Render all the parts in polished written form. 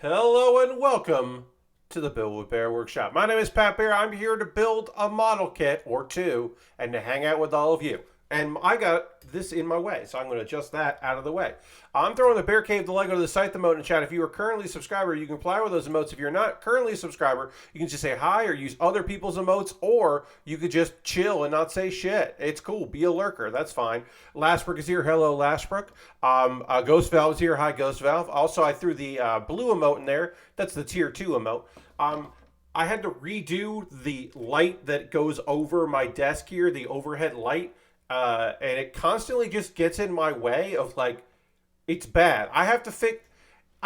Hello and welcome to the Build With Baer Workshop. My name is Pat Baer. I'm here to build a model kit or two and to hang out with all of you. And I got this in my way, so I'm going to adjust that out of the way. I'm throwing the Bear Cave, the Lego, the site, the emote in the chat. If you are currently a subscriber, you can apply with those emotes. If you're not currently a subscriber, you can just say hi or use other people's emotes, or you could just chill and not say shit. It's cool. Be a lurker. That's fine. Lashbrook is here. Hello, Lashbrook. Ghost Valve is here. Hi, Ghost Valve. Also, I threw the blue emote in there. That's the tier 2 emote. I had to redo the light that goes over my desk here, the overhead light. And it constantly just gets in my way of it's bad. I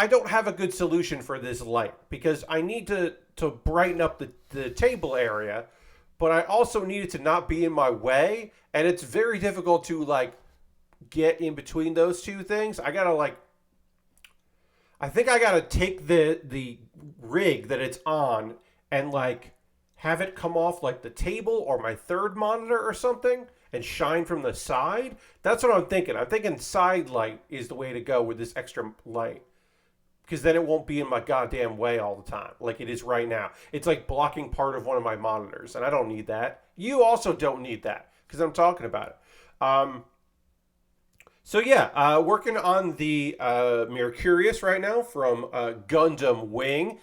don't have a good solution for this light because I need to brighten up the table area, but I also need it to not be in my way. And it's very difficult to get in between those two things. I think I gotta take the rig that it's on and have it come off the table or my third monitor or something and shine from the side. That's what I'm thinking. I'm thinking side light is the way to go with this extra light, because then it won't be in my goddamn way all the time like it is right now. It's blocking part of one of my monitors, and I don't need that. You also don't need that because I'm talking about it. So yeah, working on the Mercurius right now from Gundam Wing.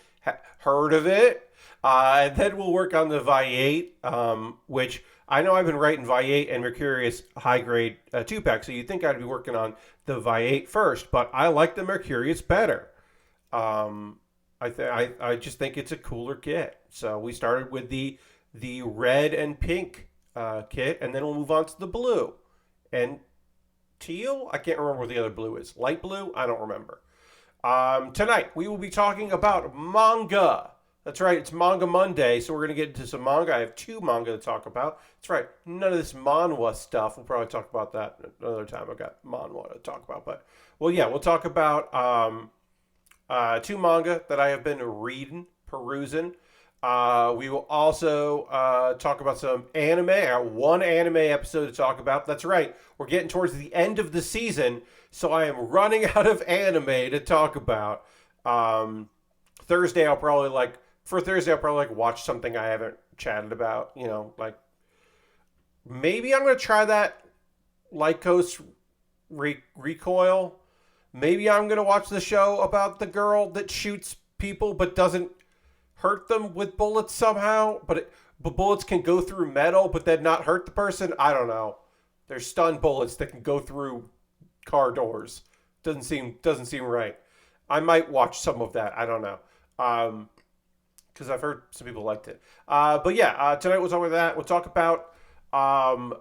Heard of it? And then we'll work on the Vayeate, which I know I've been writing Vayeate and Mercurius high grade 2-pack, so you'd think I'd be working on the Vayeate first, but I like the Mercurius better. I just think it's a cooler kit. So we started with the red and pink kit, and then we'll move on to the blue and teal. I can't remember what the other blue is. Light blue? I don't remember. Tonight we will be talking about manga. That's right, it's Manga Monday, so we're going to get into some manga. I have 2 manga to talk about. That's right, none of this manhwa stuff. We'll probably talk about that another time. I've got manhwa to talk about. But, well, yeah, we'll talk about 2 manga that I have been perusing. We will also talk about some anime. I got 1 anime episode to talk about. That's right, we're getting towards the end of the season, so I am running out of anime to talk about. Thursday, I'll probably watch something I haven't chatted about. Maybe I'm going to try that Lycos Recoil. Maybe I'm going to watch the show about the girl that shoots people but doesn't hurt them with bullets somehow. But bullets can go through metal but then not hurt the person. I don't know. There's stun bullets that can go through car doors. Doesn't seem right. I might watch some of that. I don't know. Because I've heard some people liked it. But yeah, tonight we'll talk about that. We'll talk about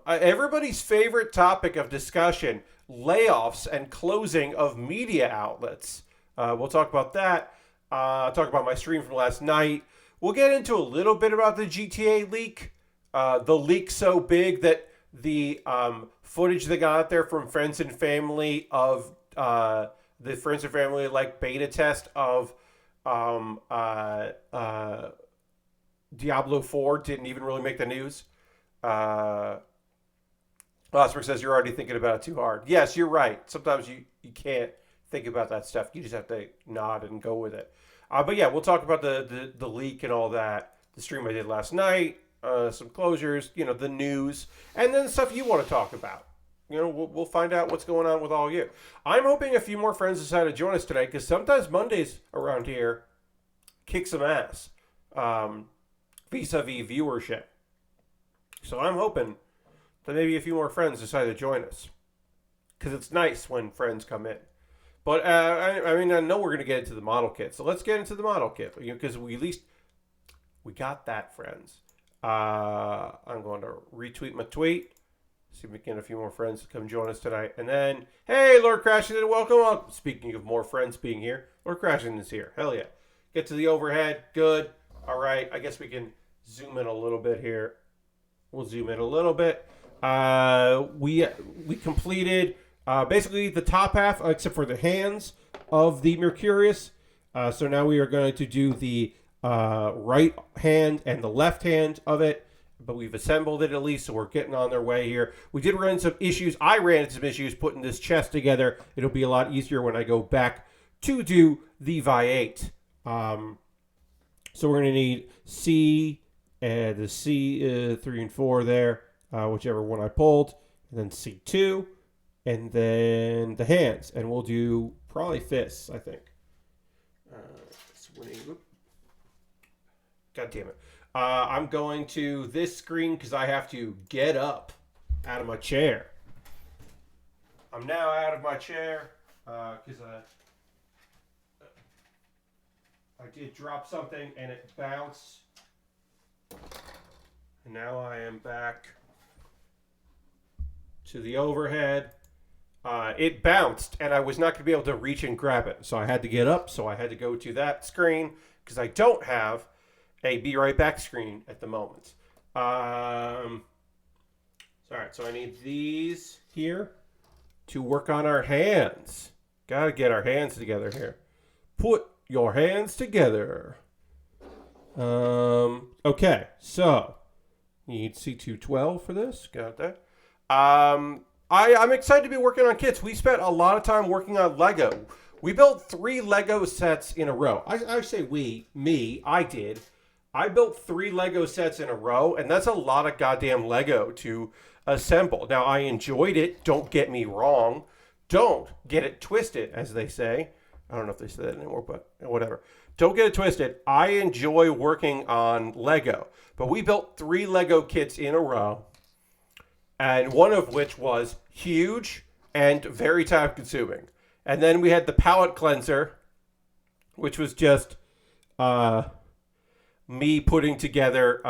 everybody's favorite topic of discussion, layoffs and closing of media outlets. We'll talk about that. Talk about my stream from last night. We'll get into a little bit about the GTA leak. The leak so big that the footage they got out there from friends and family of the friends and family beta test of Diablo 4 didn't even really make the news. Lastberg says you're already thinking about it too hard. Yes, you're right. Sometimes you can't think about that stuff. You just have to nod and go with it. But yeah, we'll talk about the leak and all that. The stream I did last night, some closures, the news, and then the stuff you want to talk about. We'll find out what's going on with all you. I'm hoping a few more friends decide to join us tonight, because sometimes Mondays around here kick some ass vis-a-vis viewership. So I'm hoping that maybe a few more friends decide to join us, because it's nice when friends come in. But I know we're going to get into the model kit, so let's get into the model kit, because we got that, friends. I'm going to retweet my tweet. See if we can get a few more friends to come join us tonight. And then, hey, Lord Crashington, welcome up. Speaking of more friends being here, Lord Crashington's here. Hell yeah. Get to the overhead. Good. All right. I guess we can zoom in a little bit here. We'll zoom in a little bit. We completed basically the top half, except for the hands of the Mercurius. So now we are going to do the right hand and the left hand of it. But we've assembled it at least, so we're getting on their way here. We did run into some issues. I ran into some issues putting this chest together. It'll be a lot easier when I go back to do the Vayeate. So we're going to need C and the C 3 and 4 there, whichever one I pulled, and then C2, and then the hands, and we'll do probably fists, I think. God damn it. I'm going to this screen because I have to get up out of my chair. I'm now out of my chair because I did drop something and it bounced. And now I am back to the overhead. It bounced and I was not going to be able to reach and grab it. So I had to get up. So I had to go to that screen because I don't have a be right back screen at the moment. All right, so I need these here to work on our hands. Got to get our hands together here. Put your hands together. Okay, so need C212 for this. Got that. I'm excited to be working on kits. We spent a lot of time working on Lego. We built 3 Lego sets in a row. I say I did. I built 3 Lego sets in a row, and that's a lot of goddamn Lego to assemble. Now, I enjoyed it. Don't get me wrong. Don't get it twisted, as they say. I don't know if they say that anymore, but whatever. Don't get it twisted. I enjoy working on Lego, but we built 3 Lego kits in a row, and one of which was huge and very time-consuming. And then we had the palette cleanser, which was just me putting together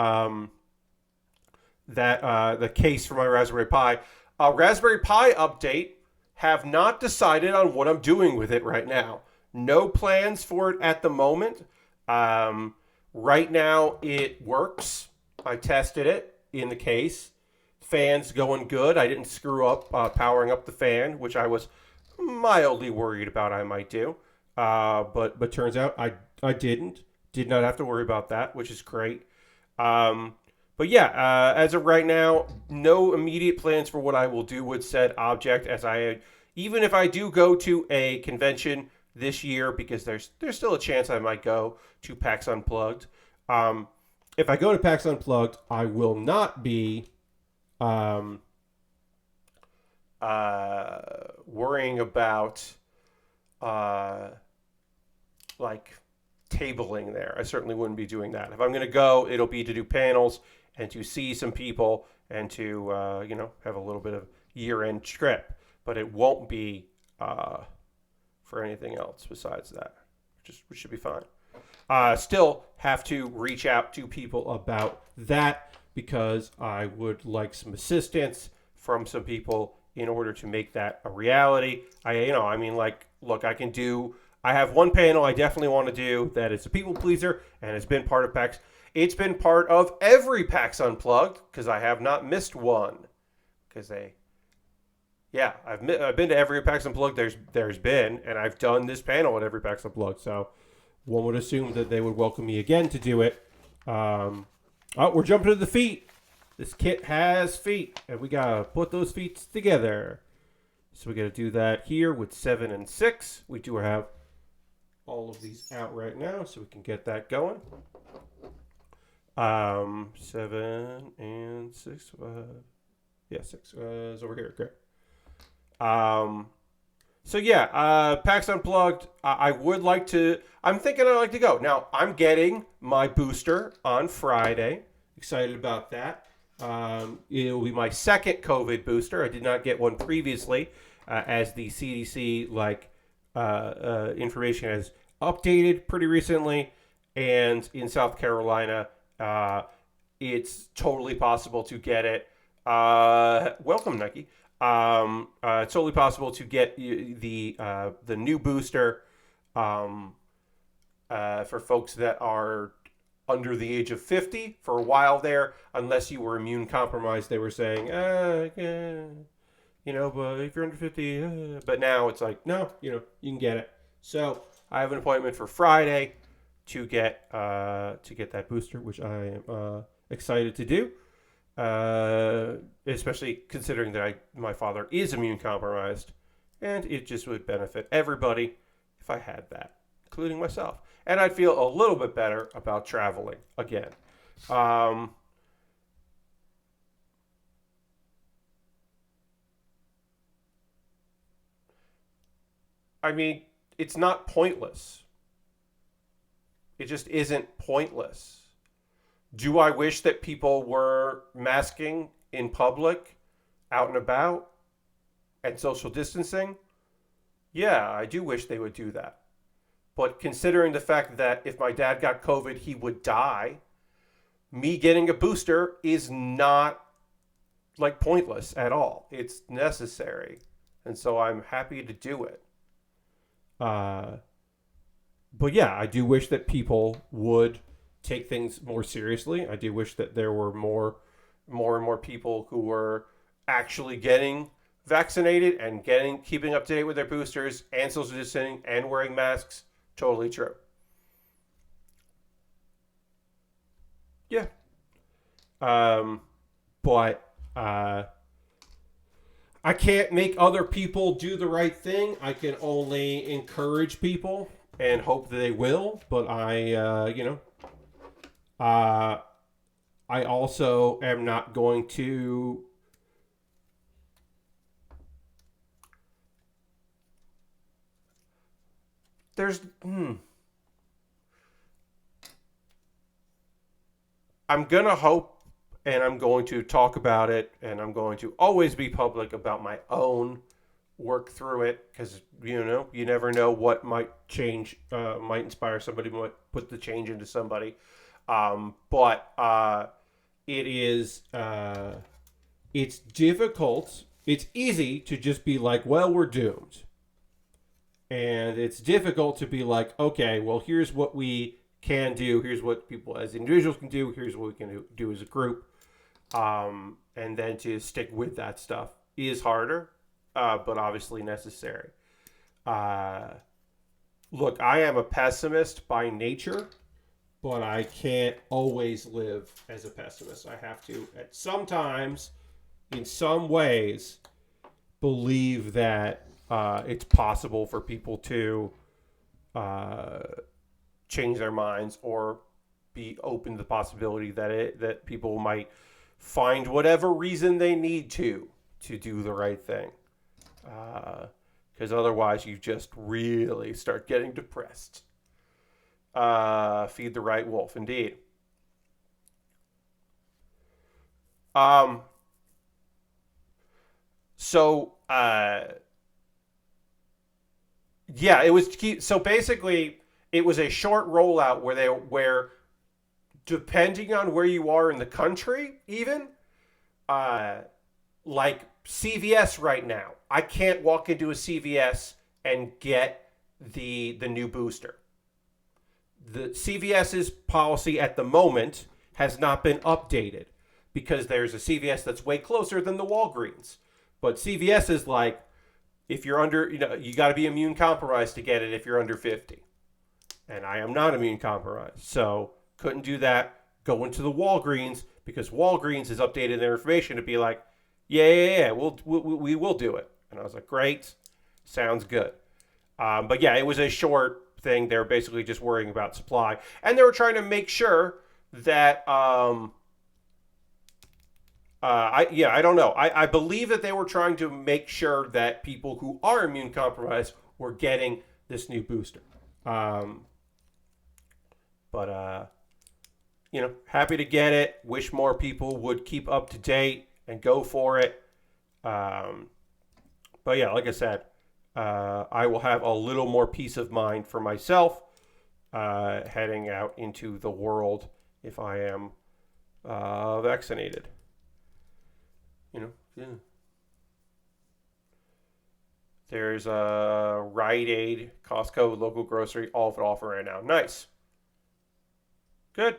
the case for my Raspberry Pi. Raspberry Pi update. Have not decided on what I'm doing with it right now. No plans for it at the moment. Right now it works. I tested it in the case. Fan's going good. I didn't screw up powering up the fan, which I was mildly worried about I might do. But turns out I didn't. Did not have to worry about that, which is great. But yeah, as of right now, no immediate plans for what I will do with said object. Even if I do go to a convention this year, because there's still a chance I might go to PAX Unplugged. If I go to PAX Unplugged, I will not be worrying about like tabling there. I certainly wouldn't be doing that. If I'm going to go, it'll be to do panels and to see some people and to have a little bit of year-end trip. But it won't be for anything else besides that, which should be fine. Still have to reach out to people about that because I would like some assistance from some people in order to make that a reality. Look, I have one panel I definitely want to do that is a people pleaser and has been part of PAX. It's been part of every PAX Unplugged because I have not missed one. I've been to every PAX Unplugged there's been, and I've done this panel at every PAX Unplugged. So one would assume that they would welcome me again to do it. We're jumping to the feet. This kit has feet, and we gotta put those feet together. So we gotta do that here with 7 and 6. We do have all of these out right now, so we can get that going. 7 and 6. 6 is over here. Great. PAX Unplugged, I'm thinking I'd like to go. Now, I'm getting my booster on Friday. Excited about that. It will be my second COVID booster. I did not get one previously, as the CDC information has updated pretty recently. And in South Carolina, it's totally possible to get it. Welcome, Nike. It's totally possible to get the new booster for folks that are under the age of 50 for a while there, unless you were immune compromised. They were saying, but if you're under 50, but now it's like, no, you can get it. So I have an appointment for Friday to get that booster, which I am excited to do. Especially considering that my father is immune compromised, and it just would benefit everybody if I had that, including myself. and I'd feel a little bit better about traveling again. Um, I mean, it's not pointless. It just isn't pointless. Do I wish that people were masking in public, out and about, and social distancing? Yeah, I do wish they would do that. But considering the fact that if my dad got COVID, he would die, me getting a booster is not like pointless at all. It's necessary. And so I'm happy to do it. Uh, but yeah, I do wish that people would take things more seriously. I do wish that there were and more people who were actually getting vaccinated and keeping up to date with their boosters and social distancing and wearing masks. Totally true. Yeah. Um, but I can't make other people do the right thing. I can only encourage people and hope that they will. But uh, I also am not going to. There's. I'm going to hope and I'm going to talk about it and I'm going to always be public about my own work through it because, you never know what might change, might inspire somebody, might put the change into somebody. But it is, it's difficult. It's easy to just be like, well, we're doomed. And it's difficult to be like, okay, well, here's what we can do. Here's what people as individuals can do. Here's what we can do as a group. And then to stick with that stuff is harder, but obviously necessary. Uh, Look, I am a pessimist by nature, but I can't always live as a pessimist. I have to, at sometimes, in some ways, believe that it's possible for people to uh, change their minds or be open to the possibility that people might find whatever reason they need to do the right thing. Because otherwise, you just really start getting depressed. Feed the right wolf, indeed. Um, so, yeah, it was so basically it was a short rollout where depending on where you are in the country, even uh, like CVS right now, I can't walk into a CVS and get the new booster. The CVS's policy at the moment has not been updated because there's a CVS that's way closer than the Walgreens. But CVS is like, if you're under, you got to be immune compromised to get it if you're under 50. And I am not immune compromised. So couldn't do that. Go into the Walgreens because Walgreens has updated their information to be like, yeah, we will do it. And I was like, great, sounds good. But yeah, it was a short thing. They were basically just worrying about supply. And they were trying to make sure that, I don't know. I believe that they were trying to make sure that people who are immune compromised were getting this new booster. Um, but happy to get it. Wish more people would keep up to date and go for it. Um, but yeah, like I said, I will have a little more peace of mind for myself heading out into the world if I am vaccinated. Yeah. There's a Rite Aid, Costco, local grocery, all of it offer right now. Nice. Good.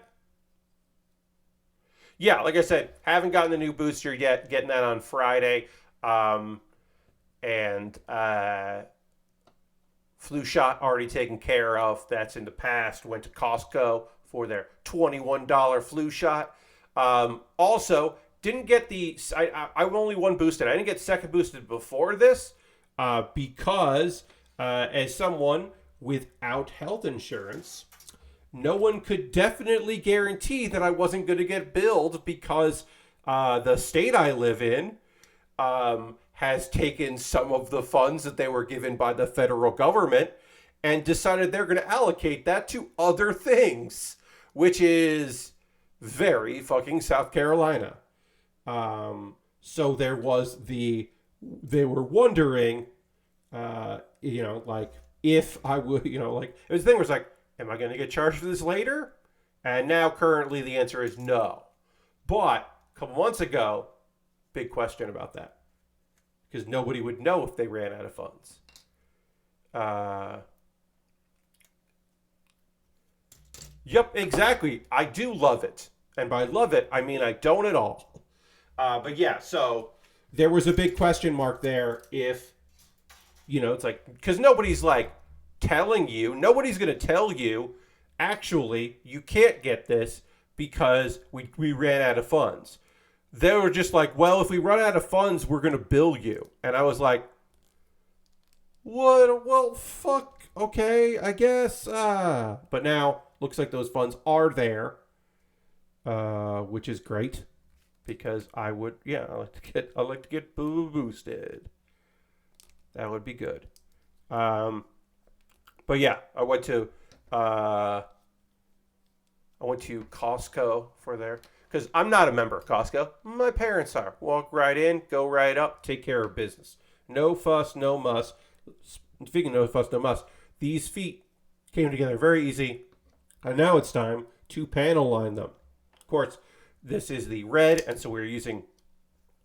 Yeah, like I said, haven't gotten the new booster yet. Getting that on Friday. And flu shot already taken care of. That's in the past. Went to Costco for their $21 flu shot. Also, didn't get I'm only one boosted. I didn't get second boosted before this because as someone without health insurance, no one could definitely guarantee that I wasn't going to get billed because the state I live in has taken some of the funds that they were given by the federal government and decided they're going to allocate that to other things, which is very fucking South Carolina. So there was they were wondering, like if I would, like it was the thing was like, am I going to get charged for this later? And now currently the answer is no. But a couple months ago, big question about that. Because nobody would know if they ran out of funds. Yep, exactly. I do love it. And by love it, I mean I don't at all. But yeah, so there was a big question mark there if, it's like, because nobody's like telling you, nobody's going to tell you, actually, you can't get this because we ran out of funds. They were just like, well, if we run out of funds, we're going to bill you. And I was like, what? Well, fuck. Okay, I guess. But now, looks like those funds are there, which is great. Because I like to get boosted. That would be good. But yeah, I went to Costco for there. Because I'm not a member of Costco. My parents are. Walk right in, go right up, take care of business. No fuss, no muss. Speaking of no fuss, no muss, these feet came together very easy. And now it's time to panel line them. Of course, this is the red, and so we're using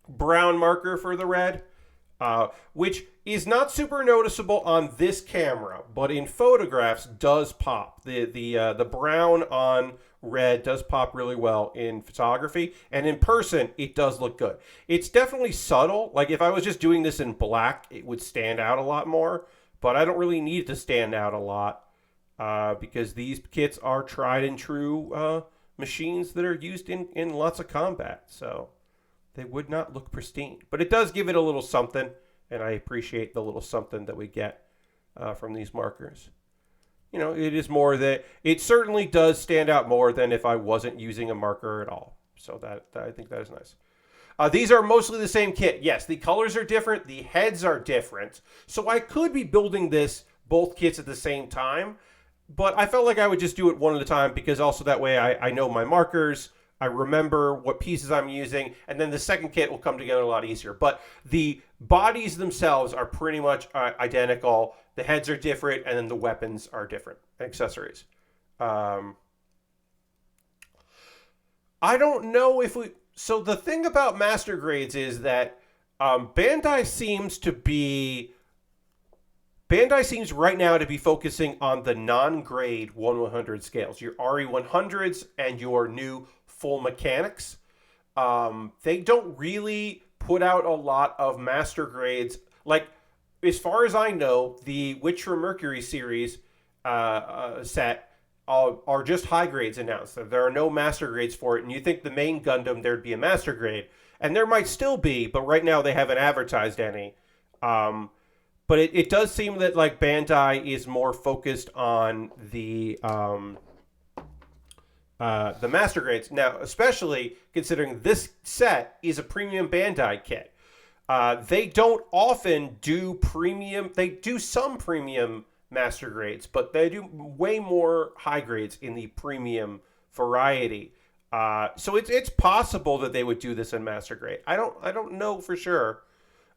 brown marker for the red, which is not super noticeable on this camera, but in photographs does pop. The brown on red does pop really well in photography, and in person it does look good. It's definitely subtle. Like if I was just doing this in black, it would stand out a lot more, but I don't really need it to stand out a lot because these kits are tried and true machines that are used in lots of combat, so they would not look pristine. But it does give it a little something, and I appreciate the little something that we get from these markers. It is more that it certainly does stand out more than if I wasn't using a marker at all. So that I think that is nice. These are mostly the same kit. Yes, the colors are different. The heads are different. So I could be building both kits at the same time, but I felt like I would just do it one at a time because also that way I know my markers, I remember what pieces I'm using, and then the second kit will come together a lot easier. But the bodies themselves are pretty much identical. The heads are different, and then the weapons are different. Accessories. I don't know if we... So the thing about master grades is that Bandai seems right now to be focusing on the non-grade 1/100 scales, your RE100s and your new full mechanics. They don't really put out a lot of master grades. Like, as far as I know, the You Remembaer series set are just high grades announced. There are no master grades for it, and you think the main Gundam there'd be a master grade, and there might still be, but right now they haven't advertised any. But it does seem that like Bandai is more focused on the master grades now, especially considering this set is a premium Bandai kit. They don't often do premium. They do some premium master grades, but they do way more high grades in the premium variety. So it's possible that they would do this in master grade. I don't know for sure.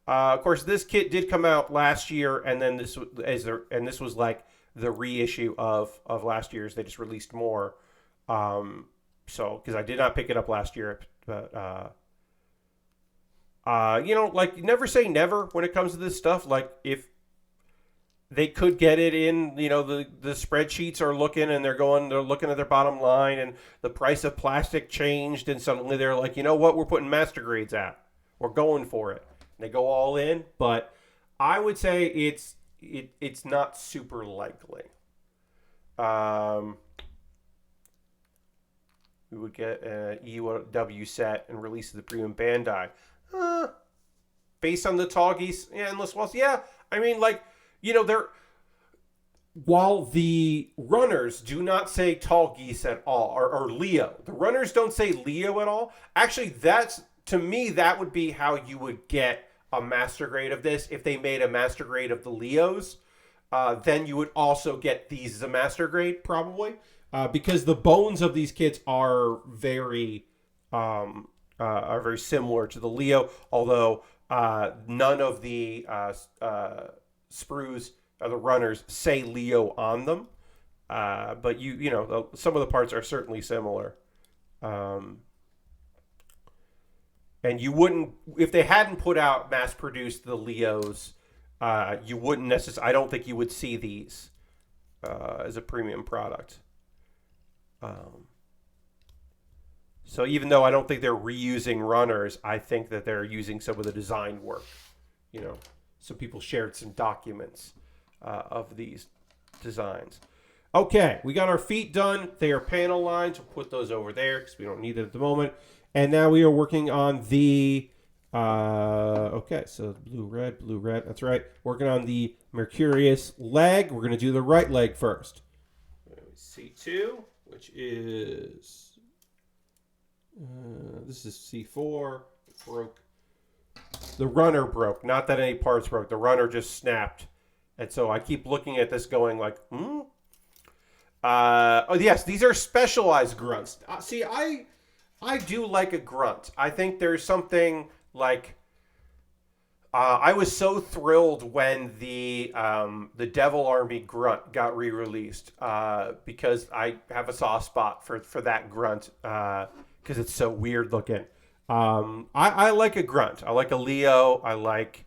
Of course, this kit did come out last year, and then this was like the reissue of last year's. They just released more. So because I did not pick it up last year, but like never say never when it comes to this stuff. Like if they could get it in, the spreadsheets are looking and they're looking at their bottom line, and the price of plastic changed, and suddenly they're like, you know what, we're putting master grades out. We're going for it. They go all in, but I would say it's not super likely. We would get an EW set and release the premium Bandai. Based on the Toggies, yeah, Endless Waltz, yeah. I mean, like, while the runners do not say tall geese at all, or Leo, the runners don't say Leo at all. Actually, that's, to me, that would be how you would get a master grade of this. If they made a master grade of the Leos, then you would also get these as a master grade, probably, because the bones of these kids are very similar to the Leo, although none of the sprues or the runners say Leo on them. But you know, some of the parts are certainly similar. And you wouldn't, if they hadn't put out mass produced the Leos, you wouldn't necessarily, I don't think you would see these as a premium product. So even though I don't think they're reusing runners, I think that they're using some of the design work. You know, some people shared some documents of these designs. Okay, we got our feet done. They are panel lines. We'll put those over there because we don't need it at the moment. And now we are working on the, okay, so blue, red. That's right. Working on the Mercurius leg. We're going to do the right leg first. C2, which is, this is C4. It broke. The runner broke. Not that any parts broke. The runner just snapped. And so I keep looking at this going like, oh, yes, these are specialized grunts. See, I do like a grunt. I think there's something like, I was so thrilled when the Devil Army grunt got re-released because I have a soft spot for that grunt because it's so weird looking. I like a grunt. I like a Leo. I like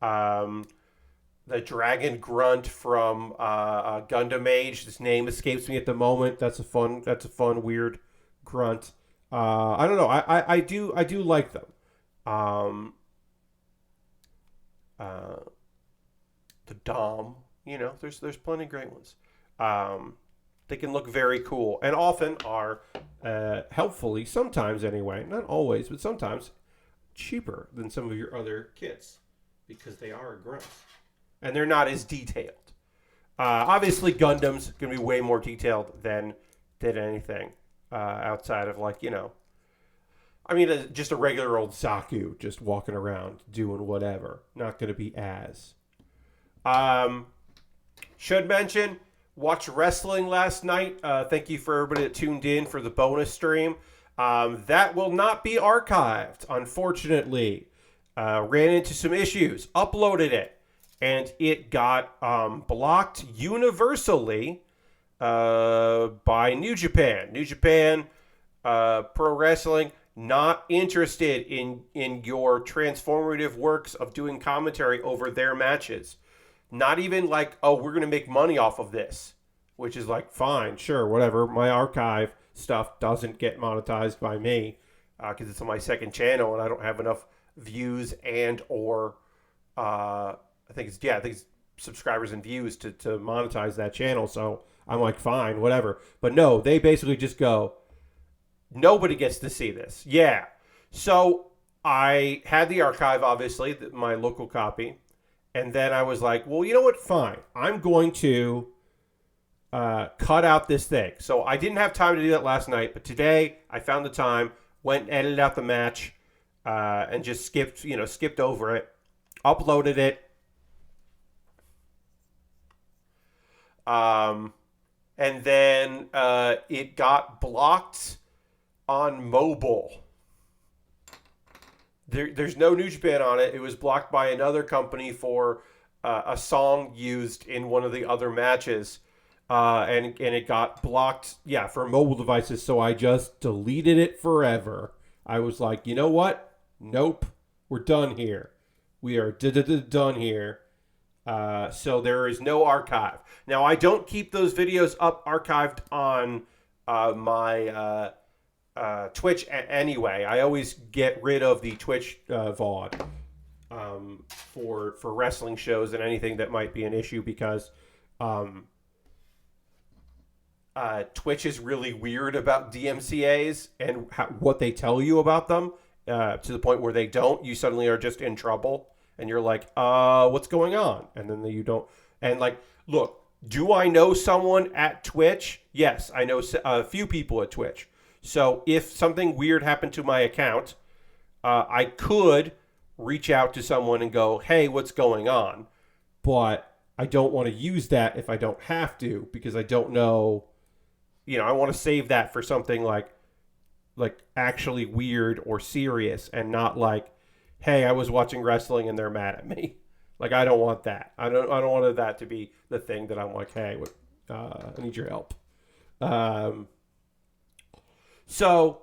the dragon grunt from Gundam Age. His name escapes me at the moment. That's a fun weird grunt. I don't know. I do like them. The Dom, you know, there's plenty of great ones. They can look very cool and often are helpfully, sometimes anyway, not always, but sometimes cheaper than some of your other kits because they are grunts and they're not as detailed. Obviously, Gundam's going to be way more detailed than anything outside of, like, you know, I mean, just a regular old Zaku just walking around doing whatever. Not going to be as. Should mention, watched wrestling last night. Thank you for everybody that tuned in for the bonus stream. That will not be archived, unfortunately. Ran into some issues. Uploaded it. And it got blocked universally by New Japan. New Japan Pro Wrestling, not interested in your transformative works of doing commentary over their matches. Not even like, oh, we're going to make money off of this, which is like, fine, sure, whatever. My archive stuff doesn't get monetized by me because it's on my second channel and I don't have enough views and or I think it's subscribers and views to monetize that channel. So I'm like, fine, whatever. But no, they basically just go, nobody gets to see this. Yeah. So I had the archive, obviously, my local copy. And then I was like, well, you know what? Fine. I'm going to cut out this thing. So I didn't have time to do that last night. But today I found the time, went and edited out the match and just skipped over it, uploaded it. And then it got blocked on mobile. There's no New Japan on it. It was blocked by another company for a song used in one of the other matches. And it got blocked, for mobile devices. So I just deleted it forever. I was like, you know what? Nope. We're done here. We are done here. So there is no archive. Now, I don't keep those videos up archived on my Twitch anyway. I always get rid of the Twitch VOD for wrestling shows and anything that might be an issue because Twitch is really weird about DMCAs and what they tell you about them to the point where they don't. You suddenly are just in trouble and you're like, what's going on? And then you don't. And like, look, Do I know someone at Twitch? Yes, I know a few people at Twitch. So if something weird happened to my account, I could reach out to someone and go, hey, what's going on? But I don't want to use that if I don't have to, because I don't know, I want to save that for something like actually weird or serious, and not like, hey, I was watching wrestling and they're mad at me. Like, I don't want that. I don't want that to be the thing that I'm like, hey, I need your help. So,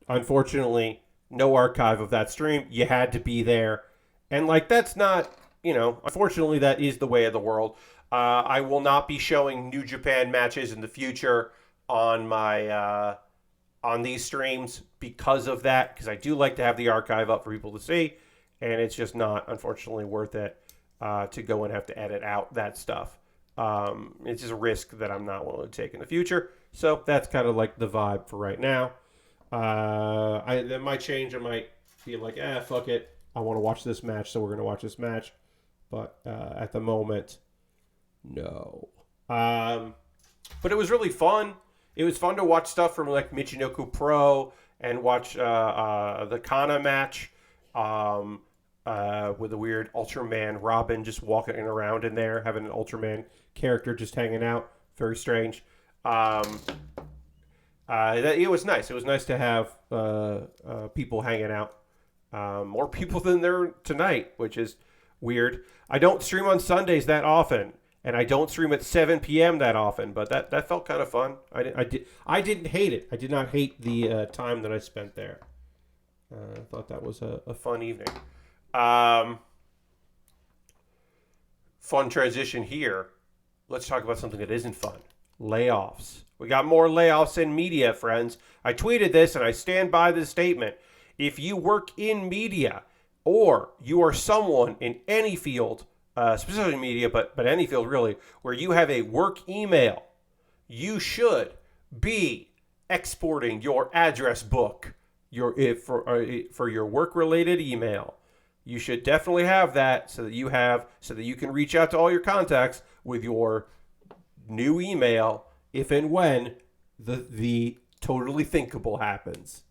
unfortunately, no archive of that stream. You had to be there. And, like, that's not, unfortunately, that is the way of the world. I will not be showing New Japan matches in the future on my, on these streams because of that, because I do like to have the archive up for people to see, and it's just not, unfortunately, worth it to go and have to edit out that stuff. It's just a risk that I'm not willing to take in the future. So that's kind of like the vibe for right now. That might change. I might be like, fuck it. I want to watch this match, so we're going to watch this match. But at the moment, no. But it was really fun. It was fun to watch stuff from like Michinoku Pro and watch the Kana match with a weird Ultraman Robin just walking around in there, having an Ultraman character just hanging out. Very strange. It was nice. It was nice to have people hanging out. More people than there tonight, which is weird. I don't stream on Sundays that often. And I don't stream at 7 p.m. that often, but that felt kind of fun. I didn't hate it. I did not hate the time that I spent there. I thought that was a fun evening. Fun transition here. Let's talk about something that isn't fun. Layoffs. We got more layoffs in media, friends. I tweeted this and I stand by this statement. If you work in media or you are someone in any field, specifically media, but any field really, where you have a work email, you should be exporting your address book for your work-related email. You should definitely have that so that you can reach out to all your contacts with your new email if and when the totally thinkable happens.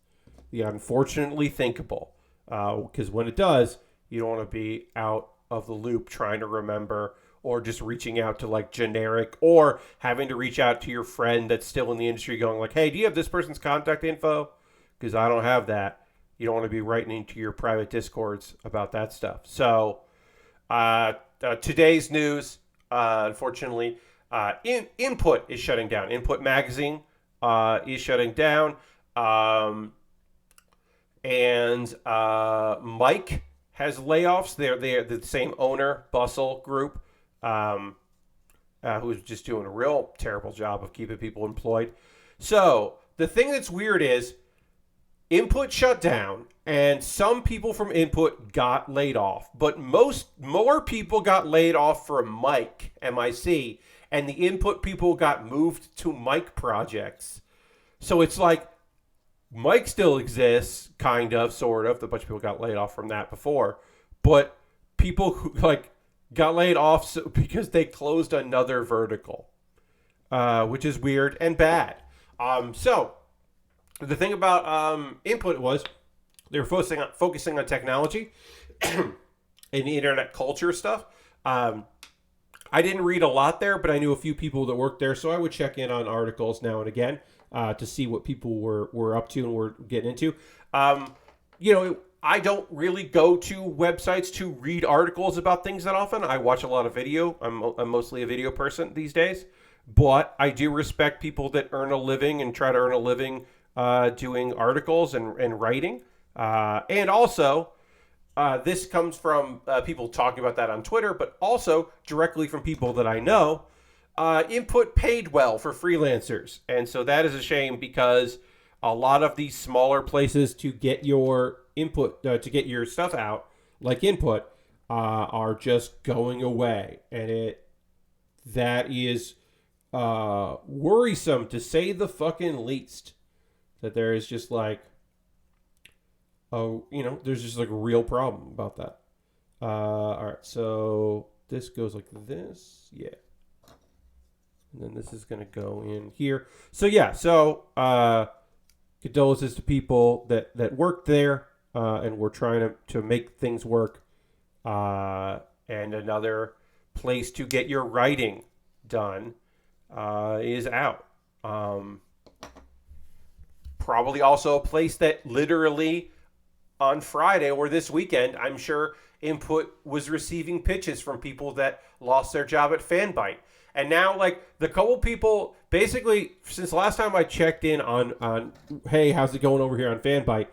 The unfortunately thinkable. Because when it does, you don't want to be out of the loop trying to remember, or just reaching out to like generic, or having to reach out to your friend that's still in the industry going like, hey, do you have this person's contact info? Because I don't have that. You don't want to be writing into your private discords about that stuff. So today's news, unfortunately, Input is shutting down. Input magazine is shutting down. And Mike has layoffs. They're the same owner, Bustle Group, who's just doing a real terrible job of keeping people employed. So the thing that's weird is Input shut down, and some people from Input got laid off, but more people got laid off from Mike, MIC, and the Input people got moved to Mike projects. So it's like Mike still exists, kind of, sort of. A bunch of people got laid off from that before. But people who got laid off because they closed another vertical, which is weird and bad. So the thing about Input was they were focusing on technology and internet culture stuff. I didn't read a lot there, but I knew a few people that worked there, so I would check in on articles now and again. To see what people were up to and were getting into. I don't really go to websites to read articles about things that often. I watch a lot of video. I'm mostly a video person these days. But I do respect people that earn a living and try to earn a living doing articles and writing. And also, this comes from people talking about that on Twitter, but also directly from people that I know. Input paid well for freelancers. And so that is a shame, because a lot of these smaller places to get your input, to get your stuff out, like Input, are just going away. And that is worrisome, to say the fucking least. That there is just like, there's just like a real problem about that. All right, so this goes like this. Yeah. And then this is going to go in here. So, yeah. So, condolences to people that worked there and were trying to make things work. And another place to get your writing done is out. Probably also a place that literally on Friday or this weekend, I'm sure Input was receiving pitches from people that lost their job at Fanbyte. And now, like, the couple people, basically, since last time I checked in on hey, how's it going over here on Fanbyte,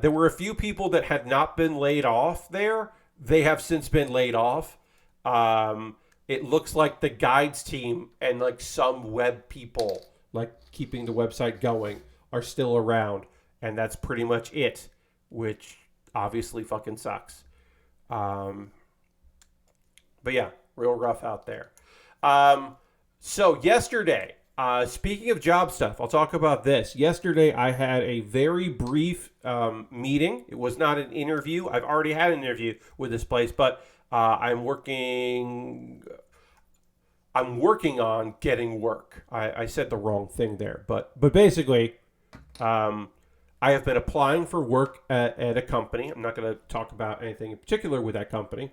there were a few people that had not been laid off there. They have since been laid off. It looks like the guides team and, like, some web people, like, keeping the website going, are still around. And that's pretty much it, which obviously fucking sucks. But yeah, real rough out there. So yesterday, speaking of job stuff, I'll talk about this. Yesterday, I had a very brief meeting. It was not an interview. I've already had an interview with this place, but I'm working on getting work. I said the wrong thing there, but basically, I have been applying for work at a company. I'm not going to talk about anything in particular with that company,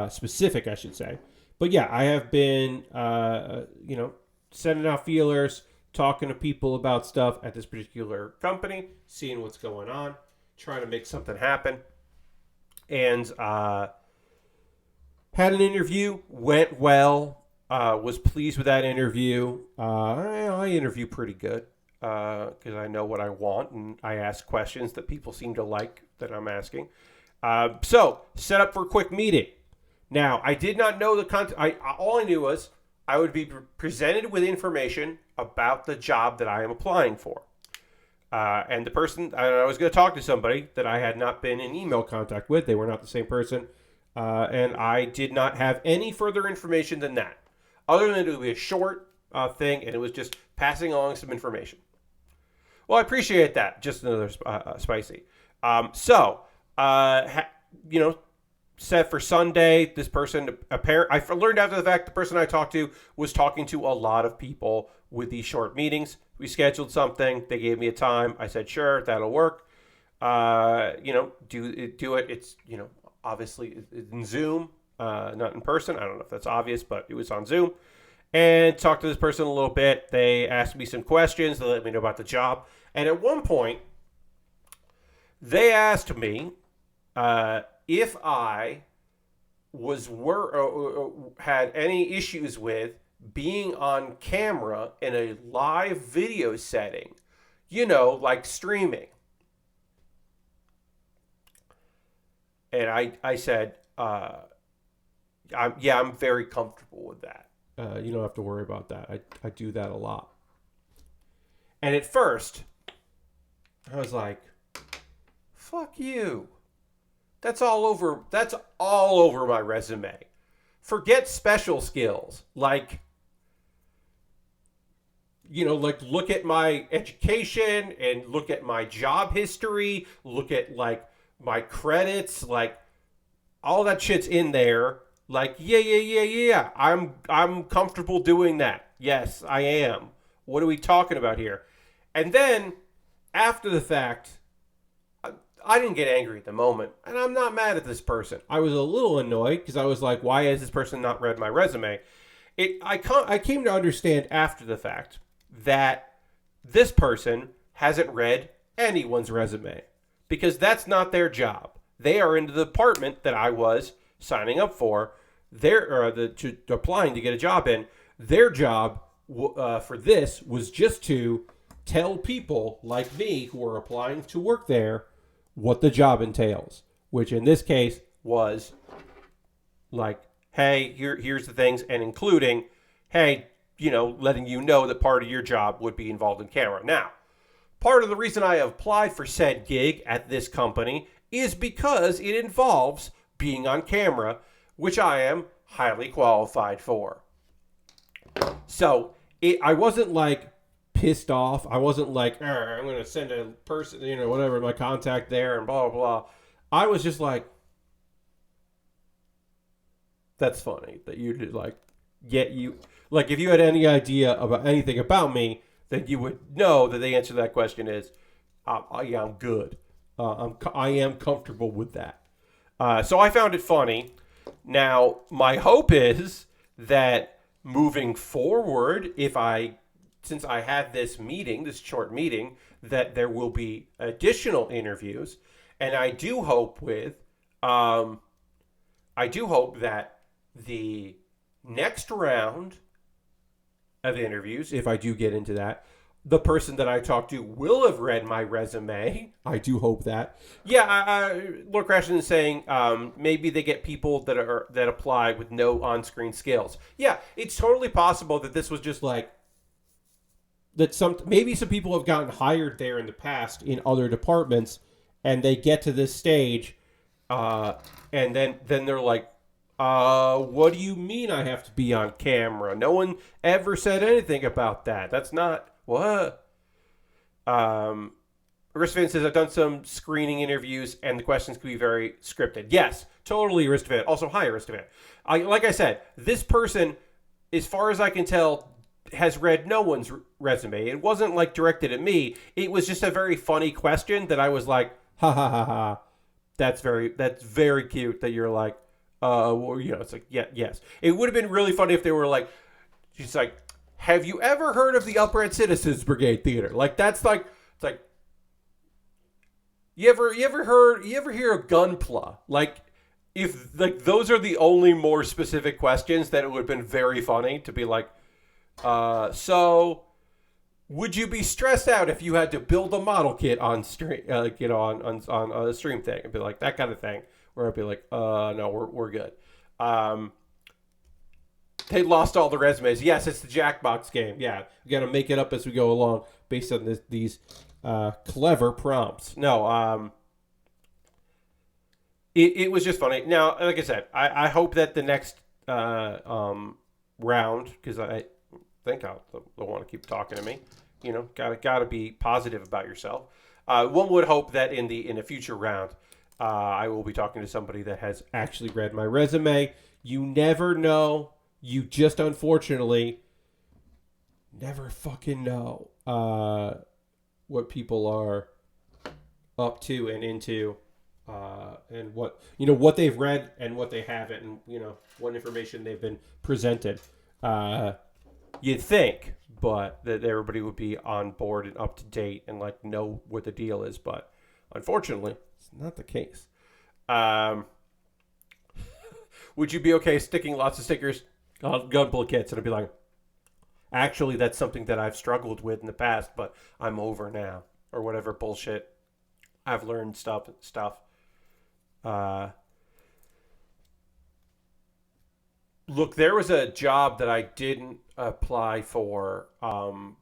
specific, I should say. But yeah, I have been, sending out feelers, talking to people about stuff at this particular company, seeing what's going on, trying to make something happen. And had an interview, went well, was pleased with that interview. I interview pretty good because I know what I want, and I ask questions that people seem to like that I'm asking. So, set up for a quick meeting. Now, I did not know the content. All I knew was I would be presented with information about the job that I am applying for. And the person, I was going to talk to somebody that I had not been in email contact with. They were not the same person. And I did not have any further information than that. Other than it would be a short thing, and it was just passing along some information. Well, I appreciate that. Just another spicy. Set for Sunday. This person, I learned after the fact, the person I talked to was talking to a lot of people with these short meetings. We scheduled something. They gave me a time. I said, sure, that'll work. Do it. It's, obviously in Zoom, not in person. I don't know if that's obvious, but it was on Zoom. And talked to this person a little bit. They asked me some questions. They let me know about the job. And at one point, they asked me if I had any issues with being on camera in a live video setting, like streaming. And I said, I'm very comfortable with that. You don't have to worry about that. I do that a lot. And at first, I was like, fuck you. That's all over my resume. Forget special skills. Like look at my education and look at my job history, look at like my credits, like all that shit's in there. Like, yeah. I'm comfortable doing that. Yes, I am. What are we talking about here? And then after the fact, I didn't get angry at the moment, and I'm not mad at this person. I was a little annoyed because I was like, why has this person not read my resume? I came to understand after the fact that this person hasn't read anyone's resume because that's not their job. They are in the department that I was signing up for. They're applying to get a job in. Their job for this was just to tell people like me who are applying to work there what the job entails, which in this case was like, hey, here's the things, and including, hey, letting you know that part of your job would be involved in camera. Now, part of the reason I applied for said gig at this company is because it involves being on camera, which I am highly qualified for. So I wasn't like pissed off. I wasn't like, I'm going to send a person, whatever, my contact there and blah, blah, blah. I was just like, that's funny that you did like, Yet you, like, if you had any idea about anything about me, then you would know that the answer to that question is, yeah, I'm good. I am comfortable with that. So I found it funny. Now, my hope is that moving forward, since I had this meeting, this short meeting, that there will be additional interviews, and I do hope that the next round of interviews, if I do get into that, the person that I talk to will have read my resume. I do hope that. Yeah, Lord Crashton is saying maybe they get people that apply with no on-screen skills. Yeah, it's totally possible that this was just like that. Maybe some people have gotten hired there in the past in other departments, and they get to this stage, and then they're like, what do you mean I have to be on camera? No one ever said anything about that. That's not what. Aristophan says, I've done some screening interviews and the questions can be very scripted. Yes, totally, Aristophan. Also, hi, Aristophan. Like I said, this person, as far as I can tell, has read no one's resume. It wasn't like directed at me. It was just a very funny question that I was like, ha ha ha ha. That's very cute that you're like, well, it's like, yeah, yes. It would have been really funny if they were like, she's like, have you ever heard of the Upright Citizens Brigade Theater? Like, that's like, it's like, you ever hear of Gunpla? Like, if like those are the only more specific questions, that it would have been very funny to be like, so would you be stressed out if you had to build a model kit on stream, on a stream thing? It'd be like that kind of thing. Where I'd be like, no, we're good. They lost all the resumes. Yes, it's the Jackbox game. Yeah, we got to make it up as we go along based on these clever prompts. No, it was just funny. Now, like I said, I hope that the next round, because I think they'll want to keep talking to me. Gotta be positive about yourself. One would hope that in a future round, I will be talking to somebody that has actually read my resume. You never know. You just unfortunately never fucking know what people are up to and into, and what they've read and what they haven't, and what information they've been presented. You'd think, but that everybody would be on board and up to date and like know what the deal is, but unfortunately, it's not the case. Would you be okay sticking lots of stickers on Gunpla kits? And I'd be like, actually, that's something that I've struggled with in the past, but I'm over now, or whatever bullshit. I've learned stuff. Look, there was a job that I didn't apply for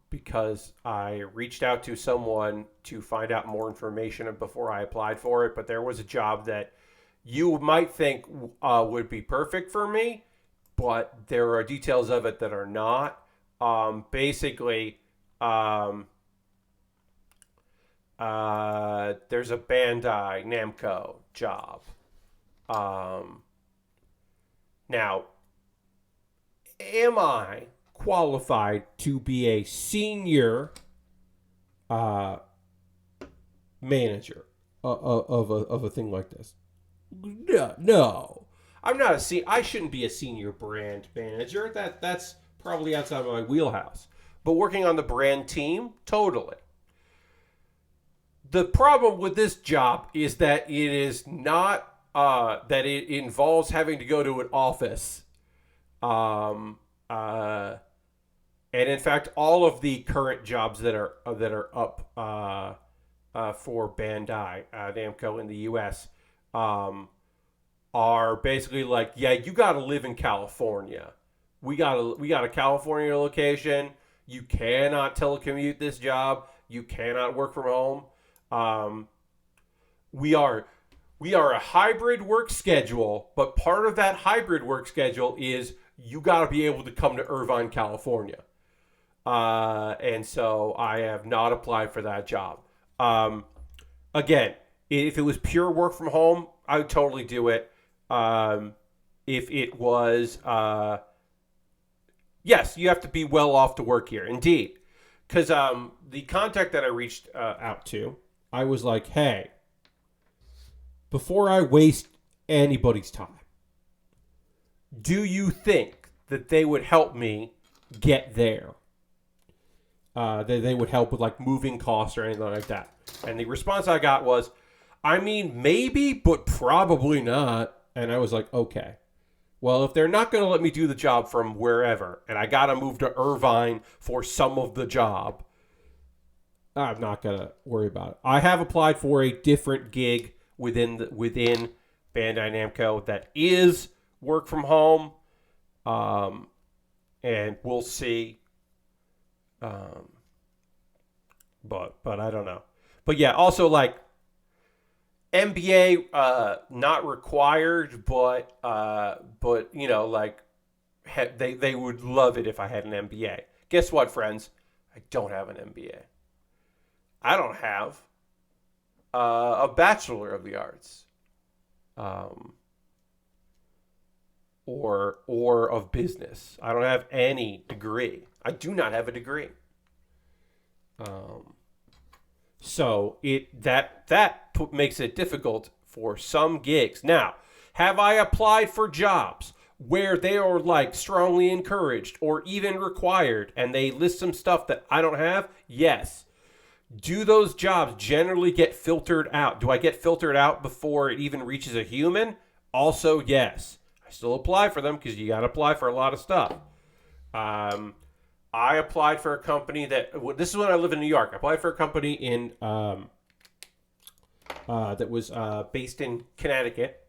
because I reached out to someone to find out more information before I applied for it. But there was a job that you might think would be perfect for me, but there are details of it that are not. Basically, there's a Bandai Namco job. Now, am I qualified to be a senior manager of a thing like this? No. I'm not I shouldn't be a senior brand manager. That's probably outside of my wheelhouse. But working on the brand team, totally. The problem with this job is that it is not that it involves having to go to an office. And in fact, all of the current jobs that are up for Bandai Namco in the U.S. Are basically like, yeah, you got to live in California. We got a California location. You cannot telecommute this job. You cannot work from home. We are a hybrid work schedule, but part of that hybrid work schedule is you got to be able to come to Irvine, California. And so I have not applied for that job. Again, if it was pure work from home, I would totally do it. If it was Yes, you have to be well off to work here, indeed. Because the contact that I reached out to, I was like, hey, before I waste anybody's time, do you think that they would help me get there? They would help with like moving costs or anything like that. And the response I got was, I mean, maybe, but probably not. And I was like, okay. Well, if they're not going to let me do the job from wherever, and I got to move to Irvine for some of the job, I'm not going to worry about it. I have applied for a different gig within Bandai Namco that is work from home, and we'll see. But I don't know. But yeah, also like MBA not required, but you know, like they would love it if I had an MBA. Guess what, friends? I don't have an MBA. I don't have a Bachelor of the Arts, or of Business. I don't have any degree. I do not have a degree. So that makes it difficult for some gigs. Now, have I applied for jobs where they are like strongly encouraged or even required and they list some stuff that I don't have? Yes. Do those jobs generally get filtered out? Do I get filtered out before it even reaches a human? Also, yes. I still apply for them because you got to apply for a lot of stuff. I applied for a company that, this is when I live in New York. I applied for a company in that was based in Connecticut,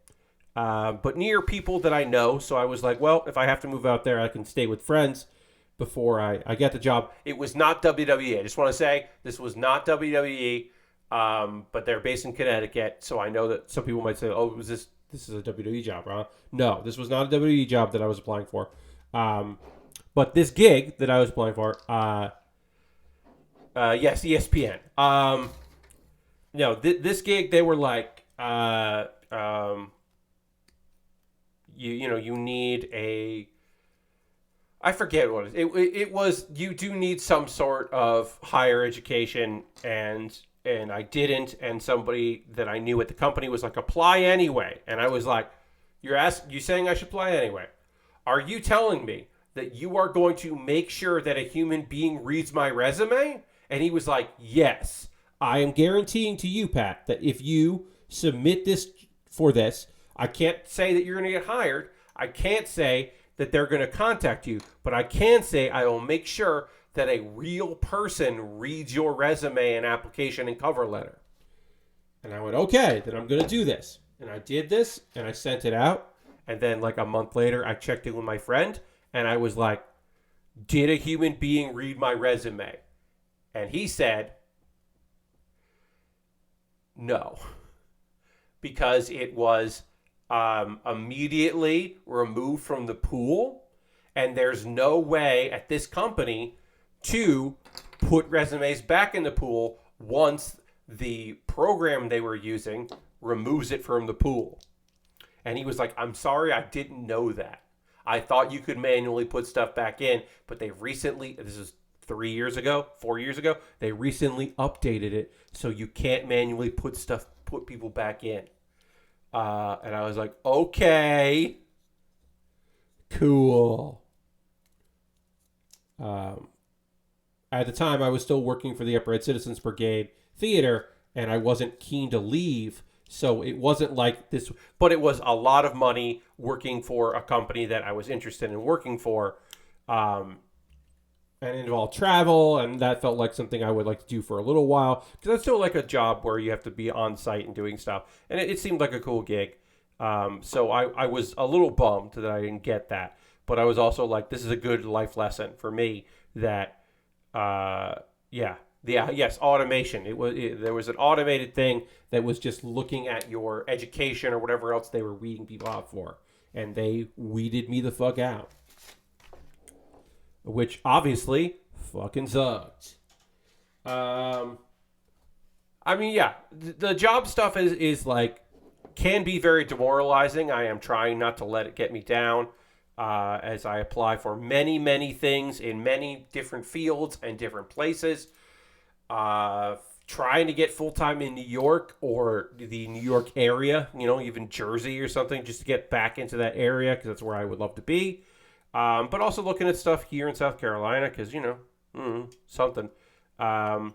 but near people that I know. So I was like, well, if I have to move out there, I can stay with friends before I get the job. It was not WWE. I just want to say this was not WWE, but they're based in Connecticut. So I know that some people might say, oh, this is a WWE job, huh? No, this was not a WWE job that I was applying for. But this gig that I was applying for, yes, ESPN. No, this gig, they were like, you need a, I forget what it was. You do need some sort of higher education, and I didn't. And somebody that I knew at the company was like, apply anyway. And I was like, you saying I should apply anyway? Are you telling me that you are going to make sure that a human being reads my resume? And he was like, yes. I am guaranteeing to you, Pat, that if you submit this for this, I can't say that you're going to get hired. I can't say that they're going to contact you, but I can say I will make sure that a real person reads your resume and application and cover letter. And I went, okay, then I'm going to do this. And I did this, and I sent it out. And then like a month later, I checked in with my friend, and I was like, did a human being read my resume? And he said, no, because it was immediately removed from the pool, and there's no way at this company to put resumes back in the pool once the program they were using removes it from the pool. And he was like, I'm sorry, I didn't know that. I thought you could manually put stuff back in, but they recently, this is 4 years ago, they recently updated it so you can't manually put people back in. And I was like, okay, cool. At the time, I was still working for the Upright Citizens Brigade Theater, and I wasn't keen to leave. So it wasn't like this, but it was a lot of money working for a company that I was interested in working for. And it involved travel, and that felt like something I would like to do for a little while. Because that's still like a job where you have to be on site and doing stuff. And it seemed like a cool gig. So I was a little bummed that I didn't get that. But I was also like, this is a good life lesson for me that, yes, automation. There was an automated thing that was just looking at your education or whatever else they were weeding people out for. And they weeded me the fuck out. Which obviously fucking sucked. I mean, yeah, the job stuff is like, can be very demoralizing. I am trying not to let it get me down. as I apply for many, many things in many different fields and different places. Trying to get full-time in New York or the New York area, even Jersey or something, just to get back into that area because that's where I would love to be. But also looking at stuff here in South Carolina because, something. It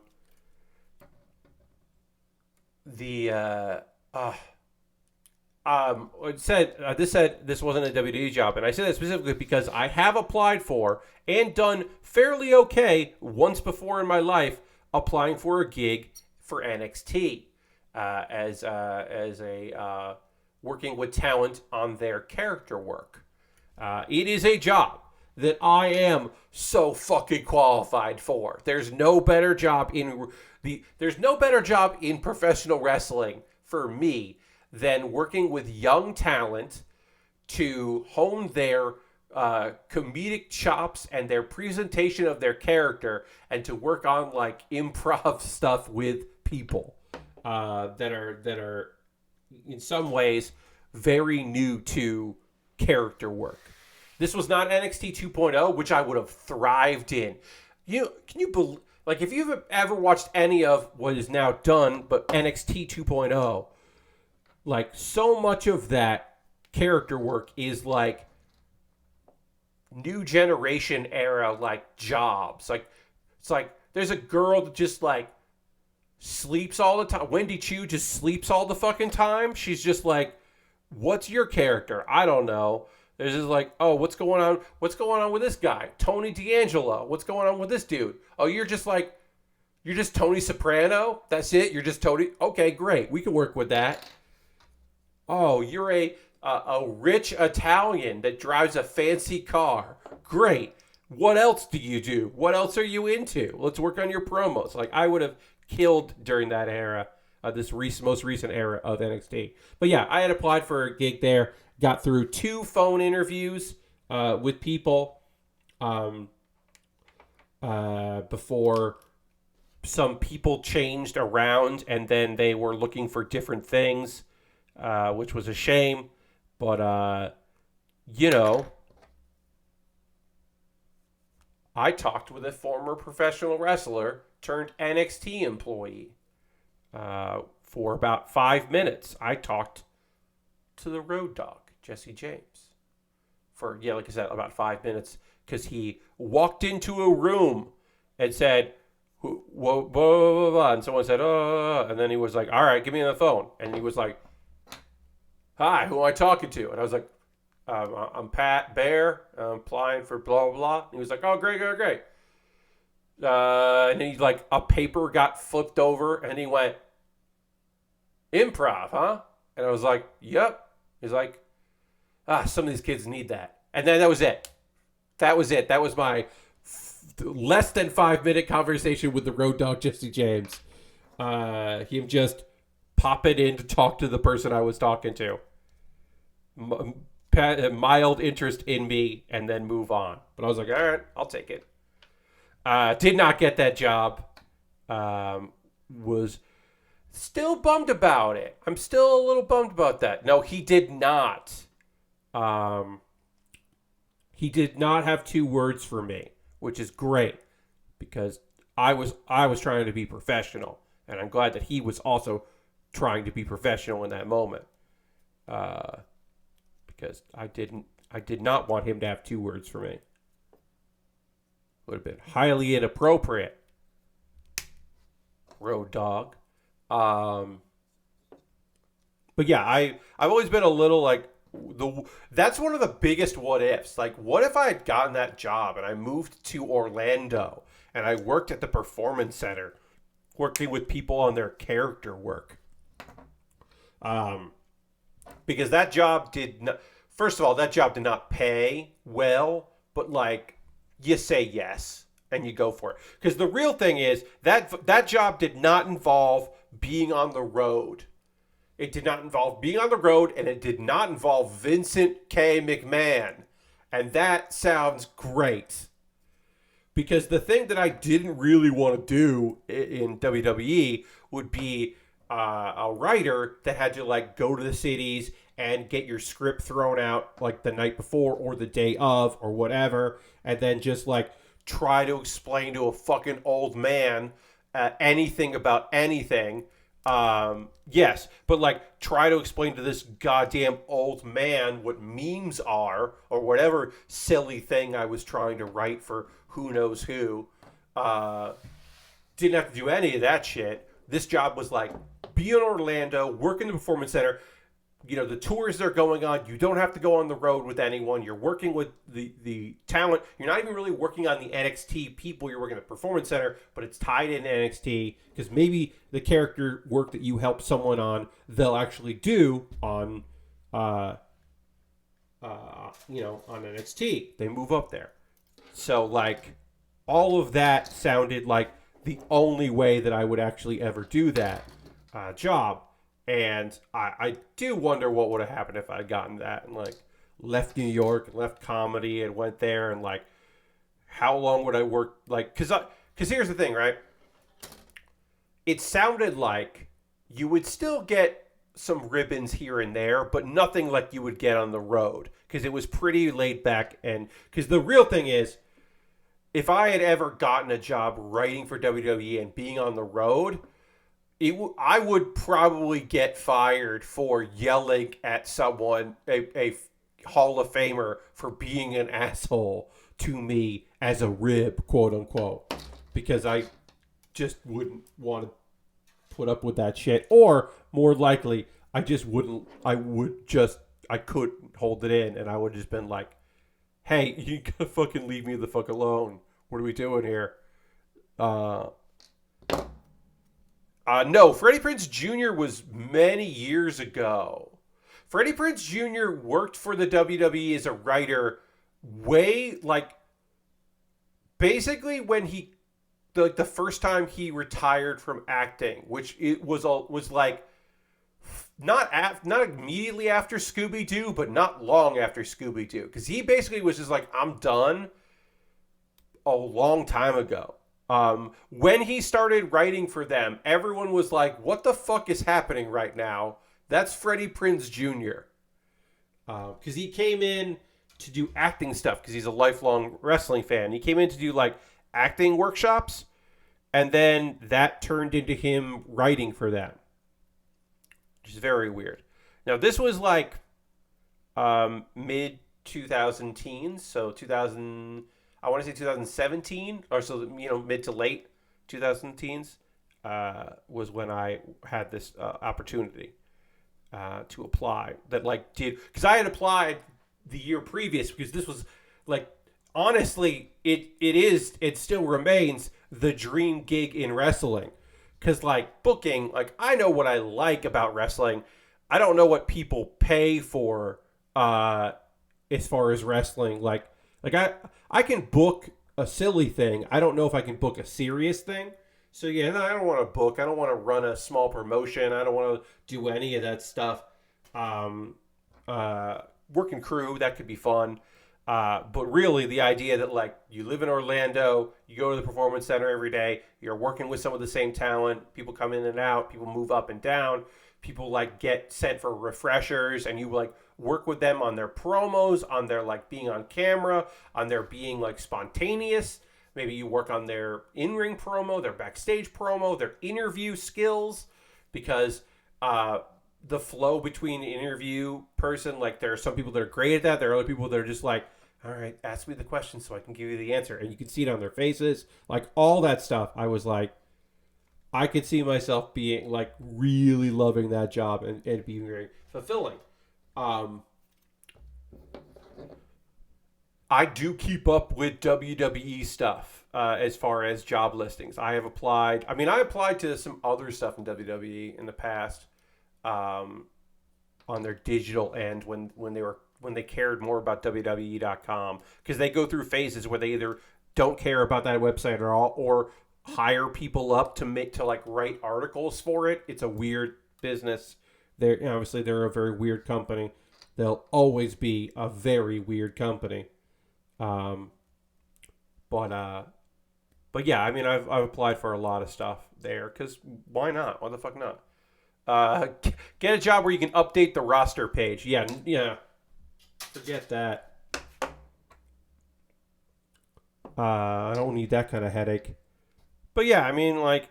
said this wasn't a WD job, and I said that specifically because I have applied for and done fairly okay once before in my life, applying for a gig for NXT as a working with talent on their character work. It is a job that I am so fucking qualified for. There's no better job in professional wrestling for me than working with young talent to hone their comedic chops and their presentation of their character, and to work on like improv stuff with people that are in some ways very new to character work. This was not NXT 2.0, which I would have thrived in. Can you believe, like, if you've ever watched any of what is now done, but NXT 2.0, like, so much of that character work is like new generation era, like, jobs. Like, it's like there's a girl that just like sleeps all the time. Wendy Chu just sleeps all the fucking time. She's just like, what's your character? I don't know. There's just like, oh, what's going on? What's going on with this guy? Tony D'Angelo. What's going on with this dude? Oh, you're just Tony Soprano? That's it? You're just Tony? Okay, great. We can work with that. Oh, you're a rich Italian that drives a fancy car. Great. What else do you do? What else are you into? Let's work on your promos. Like, I would have killed during that era, this most recent era of NXT. But yeah, I had applied for a gig there. Got through 2 phone interviews with people before some people changed around, and then they were looking for different things, which was a shame. But, I talked with a former professional wrestler turned NXT employee for about 5 minutes. I talked to the Road Dogg, Jesse James, for, like I said, about 5 minutes, because he walked into a room and said, whoa, blah, blah, blah, and someone said, oh, and then he was like, all right, give me the phone. And he was like, hi, who am I talking to? And I was like, I'm Pat Baer. I'm applying for blah, blah, blah. And he was like, oh, great. And then he's like, a paper got flipped over, and he went, improv, huh? And I was like, yep. He's like, some of these kids need that. And then that was it. That was my less than 5 minute conversation with the Road Dogg, Jesse James. Him just popping in to talk to the person I was talking to. Mild interest in me, and then move on. But I was like, all right, I'll take it. Did not get that job. Was still bummed about it. I'm still a little bummed about that. No, he did not. He did not have 2 words for me, which is great, because I was trying to be professional, and I'm glad that he was also trying to be professional in that moment. Because I did not want him to have 2 words for me. Would have been highly inappropriate. Road Dogg. But yeah, I've always been a little like, that's one of the biggest what ifs. Like, what if I had gotten that job and I moved to Orlando and I worked at the Performance Center, working with people on their character work? Because that job did not, first of all, that job did not pay well, but like, you say yes and you go for it. Because the real thing is that job did not involve being on the road. It did not involve being on the road, and it did not involve Vincent K. McMahon. And that sounds great. Because the thing that I didn't really want to do in WWE would be a writer that had to like go to the cities and get your script thrown out like the night before or the day of or whatever, and then just like try to explain to a fucking old man anything about anything. Yes, but like try to explain to this goddamn old man what memes are or whatever silly thing I was trying to write for who knows who. Didn't have to do any of that shit. This job was like, be in Orlando, work in the performance center. You know, the tours that are going on, you don't have to go on the road with anyone. You're working with the talent. You're not even really working on the NXT people. You're working at the performance center, but it's tied in NXT because maybe the character work that you help someone on, they'll actually do on, on NXT. They move up there. So, like, all of that sounded like the only way that I would actually ever do that job. And I do wonder what would have happened if I had gotten that and like left New York and left comedy and went there and like how long would I work like because here's the thing, right? It sounded like you would still get some ribbons here and there, but nothing like you would get on the road because it was pretty laid back. And because the real thing is, if I had ever gotten a job writing for WWE and being on the road, I would probably get fired for yelling at someone, a Hall of Famer, for being an asshole to me as a rib, quote unquote, because I just wouldn't want to put up with that shit. Or more likely, I couldn't hold it in, and I would have just been like, hey, you gotta fucking leave me the fuck alone. What are we doing here? No, Freddie Prinze Jr. was many years ago. Freddie Prinze Jr. worked for the WWE as a writer way, like, basically when the first time he retired from acting, which it was like, not immediately after Scooby-Doo, but not long after Scooby-Doo. Because he basically was just like, I'm done a long time ago. When he started writing for them, everyone was like, what the fuck is happening right now? That's Freddie Prinze Jr. Because he came in to do acting stuff because he's a lifelong wrestling fan. He came in to do like acting workshops, and then that turned into him writing for them, which is very weird. Now, this was like mid 2000 teens, so 2000... I want to say 2017, or so, mid to late 2000 teens was when I had this opportunity to apply. That because I had applied the year previous because this was like, honestly, it still remains the dream gig in wrestling. Because like booking, like I know what I like about wrestling. I don't know what people pay for as far as wrestling. Like I can book a silly thing. I don't know if I can book a serious thing. So yeah, no, I don't want to book. I don't want to run a small promotion. I don't want to do any of that stuff. Working crew, that could be fun. But really the idea that like you live in Orlando, you go to the performance center every day, you're working with some of the same talent, people come in and out, people move up and down, people like get sent for refreshers, and you like work with them on their promos, on their like being on camera, on their being like spontaneous. Maybe you work on their in-ring promo, their backstage promo, their interview skills, because the flow between the interview person, like there are some people that are great at that. There are other people that are just like, all right, ask me the question so I can give you the answer. And you can see it on their faces, like all that stuff. I was like, I could see myself being like really loving that job and being very fulfilling. I do keep up with WWE stuff as far as job listings. I have applied. I mean, I applied to some other stuff in WWE in the past on their digital end when they cared more about WWE.com, because they go through phases where they either don't care about that website at all or hire people up to like write articles for it. It's a weird business. Obviously they're a very weird company. They'll always be a very weird company. But yeah, I mean, I've applied for a lot of stuff there because why not? Why the fuck not? Get a job where you can update the roster page. Yeah, yeah. Forget that. I don't need that kind of headache. But yeah, I mean, like,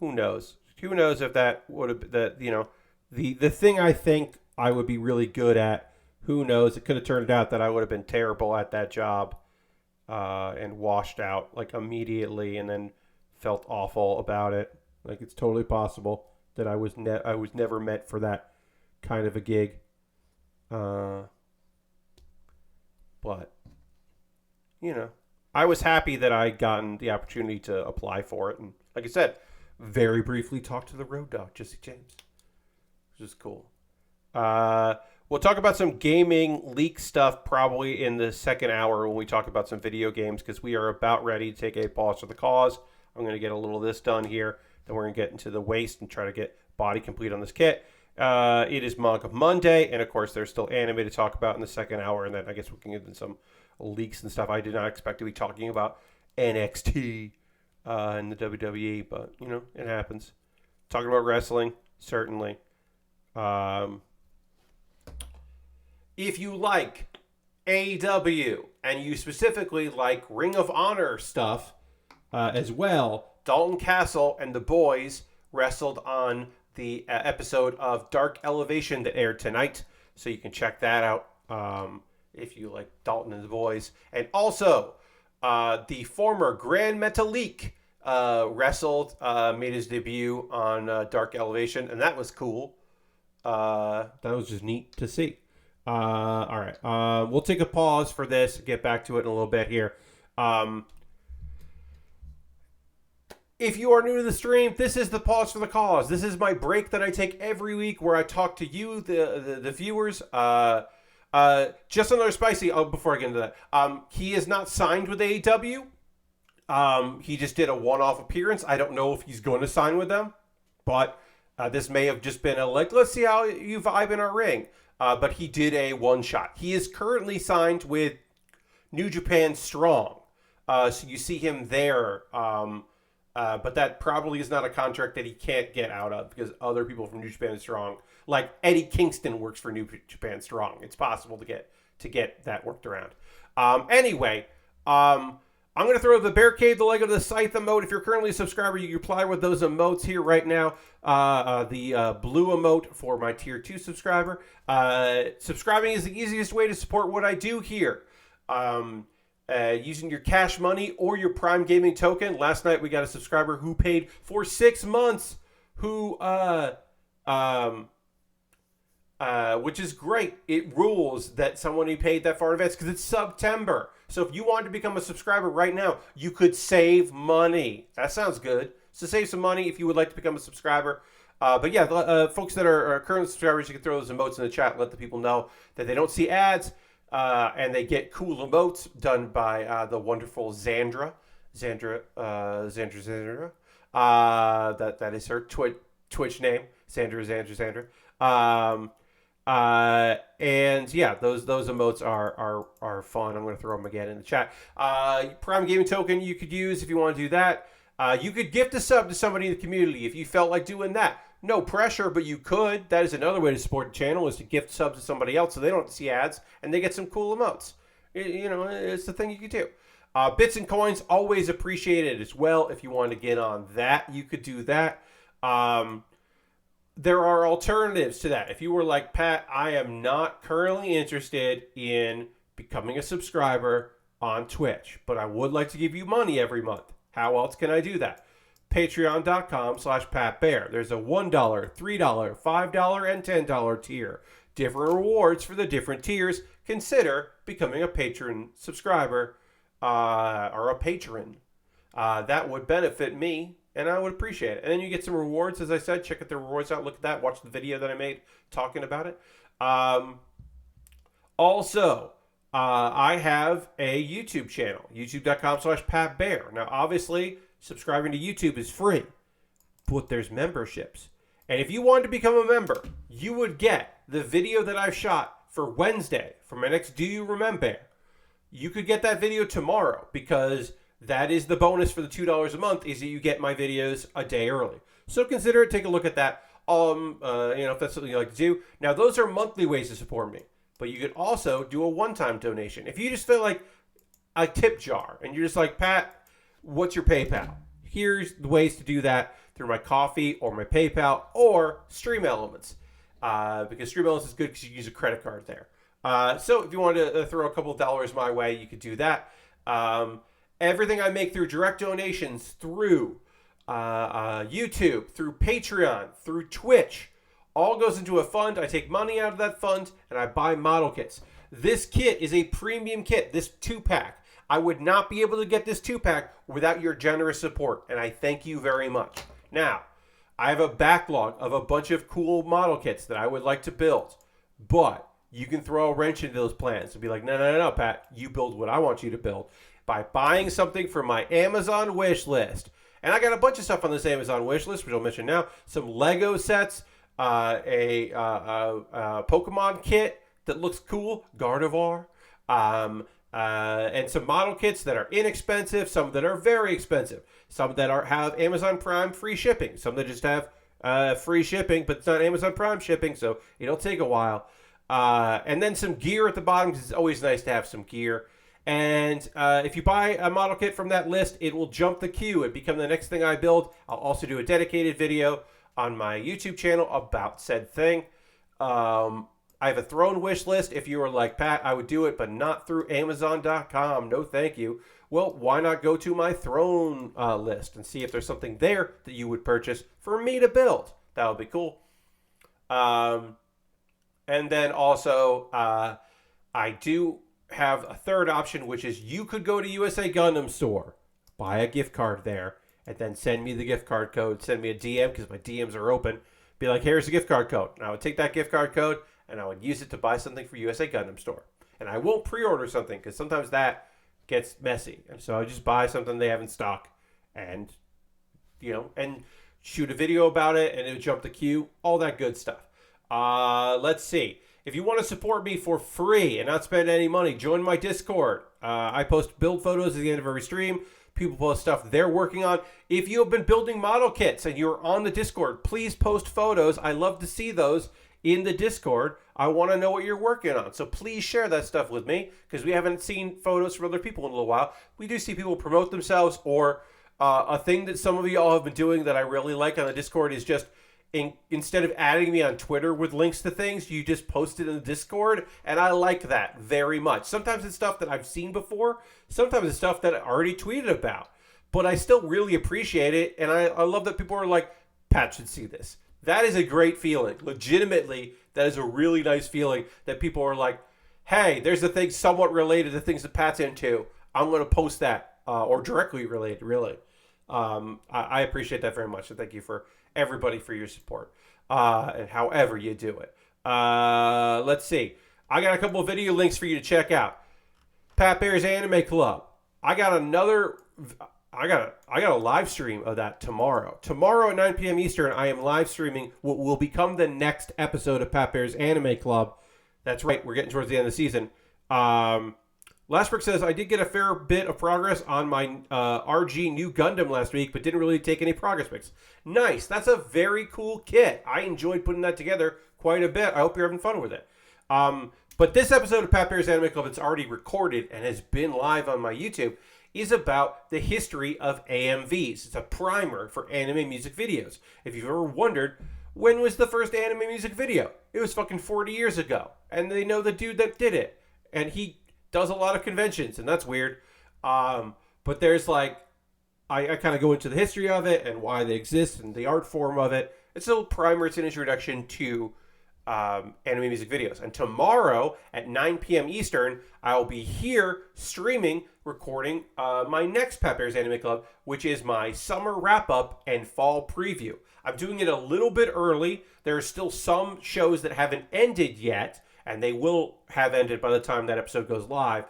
who knows? Who knows if that would have that the thing I think I would be really good at. Who knows? It could have turned out that I would have been terrible at that job, and washed out like immediately, and then felt awful about it. Like it's totally possible that I was never meant for that kind of a gig. But I was happy that I gotten the opportunity to apply for it, and like I said, very briefly talked to the road dog, Jesse James, which is cool. We'll talk about some gaming leak stuff probably in the second hour when we talk about some video games, because we are about ready to take a pause for the cause. I'm going to get a little of this done here. Then we're going to get into the waist and try to get body complete on this kit. It is Manga Monday, and of course there's still anime to talk about in the second hour, and then I guess we can get into some leaks and stuff. I did not expect to be talking about NXT in the WWE, but, it happens. Talking about wrestling, certainly. If you like AEW and you specifically like Ring of Honor stuff as well, Dalton Castle and the boys wrestled on the episode of Dark Elevation that aired tonight. So you can check that out if you like Dalton and the boys. And also, the former Grand Metalik wrestled, made his debut on Dark Elevation, and that was cool. That was just neat to see. All right. We'll take a pause for this, get back to it in a little bit here. If you are new to the stream, this is the pause for the cause. This is my break that I take every week where I talk to you, the viewers. Just another spicy. Oh, before I get into that, he is not signed with AEW. He just did a one-off appearance. I don't know if he's going to sign with them, but this may have just been let's see how you vibe in our ring. But he did a one-shot. He is currently signed with New Japan Strong. So you see him there. But that probably is not a contract that he can't get out of, because other people from New Japan Strong, like Eddie Kingston, works for New Japan Strong. It's possible to get that worked around. Anyway, I'm going to throw the Bear Cave, the Lego, the Scythe emote. If you're currently a subscriber, you can apply with those emotes here right now. The blue emote for my tier 2 subscriber. Subscribing is the easiest way to support what I do here. Using your cash money or your Prime Gaming token. Last night we got a subscriber who paid for 6 months, which is great. It rules that someone who paid that far in advance, because it's September. So if you wanted to become a subscriber right now, you could save money. That sounds good. So save some money if you would like to become a subscriber. But yeah, folks that are current subscribers, you can throw those emotes in the chat and let the people know that they don't see ads. And they get cool emotes done by the wonderful Xandra. Xandra. That is her Twitch name. Xandra. And yeah, those emotes are fun. I'm going to throw them again in the chat. Prime Gaming token you could use if you want to do that. You could gift a sub to somebody in the community if you felt like doing that. No pressure, but you could. That is another way to support the channel, is to gift subs to somebody else so they don't see ads and they get some cool emotes. It's the thing you could do. Bits and coins, always appreciated as well. If you want to get on that, you could do that. There are alternatives to that. If you were like, Pat, I am not currently interested in becoming a subscriber on Twitch, but I would like to give you money every month. How else can I do that? Patreon.com/PatBear. There's a $1, $3, $5, and $10 tier. Different rewards for the different tiers. Consider becoming a patron subscriber or a patron. That would benefit me, and I would appreciate it. And then you get some rewards, as I said. Check out the rewards out. Look at that. Watch the video that I made talking about it. Also, I have a YouTube channel. YouTube.com/PatBear. Now, obviously, subscribing to YouTube is free, but there's memberships. And if you wanted to become a member, you would get the video that I've shot for Wednesday for my next Do You Remembaer. You could get that video tomorrow, because that is the bonus for the $2 a month, is that you get my videos a day early. So consider it. Take a look at that. If that's something you like to do. Now, those are monthly ways to support me. But you could also do a one-time donation. If you just feel like a tip jar and you're just like, Pat, what's your PayPal? Here's the ways to do that through my Coffee or my PayPal or Stream Elements. Because Stream Elements is good because you use a credit card there. So if you want to throw a couple of dollars my way, you could do that. Everything I make through direct donations, through YouTube, through Patreon, through Twitch, all goes into a fund. I take money out of that fund and I buy model kits. This kit is a premium kit, this 2-pack. I would not be able to get this 2-pack without your generous support, and I thank you very much. Now, I have a backlog of a bunch of cool model kits that I would like to build, but you can throw a wrench into those plans and be like, no, Pat, you build what I want you to build by buying something from my Amazon wish list. And I got a bunch of stuff on this Amazon wish list, which I'll mention now. Some Lego sets, a Pokemon kit that looks cool, Gardevoir, and some model kits that are inexpensive, some that are very expensive, some that have Amazon Prime free shipping, some that just have free shipping, but it's not Amazon Prime shipping, so it'll take a while. And then some gear at the bottom, because it's always nice to have some gear. And if you buy a model kit from that list, it will jump the queue and become the next thing I build. I'll also do a dedicated video on my YouTube channel about said thing. I have a throne wish list. If you were like, Pat, I would do it, but not through Amazon.com. No, thank you. Well, why not go to my throne list and see if there's something there that you would purchase for me to build? That would be cool. And then also, I do have a third option, which is you could go to USA Gundam store, buy a gift card there, and then send me the gift card code. Send me a DM, because my DMs are open. Be like, here's a gift card code. And I would take that gift card code, and I would use it to buy something for USA Gundam store. And I won't pre-order something, because sometimes that gets messy. And so I just buy something they have in stock, and, and shoot a video about it, and it would jump the queue. All that good stuff. Let's see. If you want to support me for free and not spend any money, join my Discord. I post build photos at the end of every stream. People post stuff they're working on. If you have been building model kits and you're on the Discord, please post photos. I love to see those in the Discord. I want to know what you're working on. So please share that stuff with me, because we haven't seen photos from other people in a little while. We do see people promote themselves, or a thing that some of you all have been doing that I really like on the Discord is just instead of adding me on Twitter with links to things, you just post it in the Discord, and I like that very much. Sometimes it's stuff that I've seen before, sometimes it's stuff that I already tweeted about, but I still really appreciate it, and I love that people are like, Pat should see this. That is a great feeling. Legitimately, that is a really nice feeling that people are like, hey, there's a thing somewhat related to things that Pat's into. I'm going to post that, or directly related, really. I appreciate that very much, and thank you for everybody for your support, and however you do it. Let's see. I got a couple of video links for you to check out. Pat Baer's Anime Club. I got a live stream of that tomorrow. Tomorrow at 9 p.m. Eastern, I am live streaming what will become the next episode of Pat Baer's Anime Club. That's right, we're getting towards the end of the season. Lastbrook says, I did get a fair bit of progress on my RG new Gundam last week, but didn't really take any progress pics. Nice. That's a very cool kit. I enjoyed putting that together quite a bit. I hope you're having fun with it. But this episode of Pat Baer's Anime Club, that's already recorded and has been live on my YouTube, is about the history of AMVs. It's a primer for anime music videos. If you've ever wondered, when was the first anime music video? It was fucking 40 years ago. And they know the dude that did it. And he does a lot of conventions, and that's weird. But there's I kind of go into the history of it and why they exist and the art form of it. It's a primer, it's an introduction to anime music videos. And tomorrow at 9 p.m. Eastern, I'll be here streaming, recording my next Pat Baer's Anime Club, which is my summer wrap-up and fall preview. I'm doing it a little bit early. There are still some shows that haven't ended yet, and they will have ended by the time that episode goes live.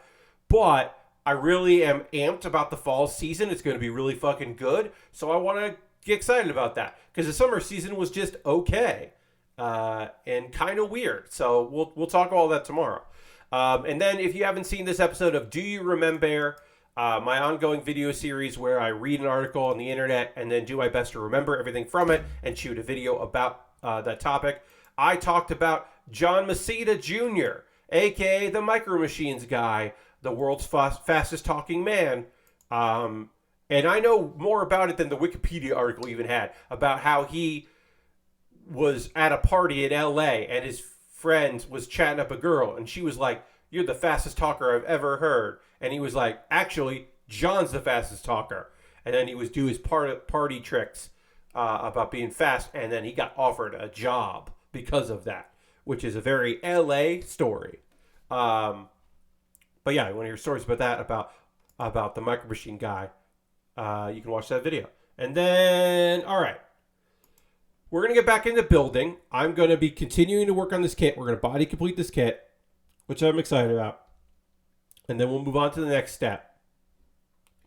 But I really am amped about the fall season. It's going to be really fucking good. So I want to get excited about that, because the summer season was just okay and kind of weird. So we'll talk all that tomorrow. And then if you haven't seen this episode of Do You Remembaer, my ongoing video series where I read an article on the internet and then do my best to remember everything from it and shoot a video about that topic. I talked about John Maceda Jr., aka the Micro Machines guy, the world's fastest talking man. And I know more about it than the Wikipedia article even had, about how he was at a party in LA and his friend was chatting up a girl and she was like, "You're the fastest talker I've ever heard." And he was like, "Actually, John's the fastest talker." And then he was do his party tricks about being fast, and then he got offered a job because of that, which is a very LA story. But yeah, I want to hear stories about that, about the Micro Machine guy. You can watch that video. And then, all right. We're going to get back into building. I'm going to be continuing to work on this kit. We're going to body complete this kit, which I'm excited about. And then we'll move on to the next step.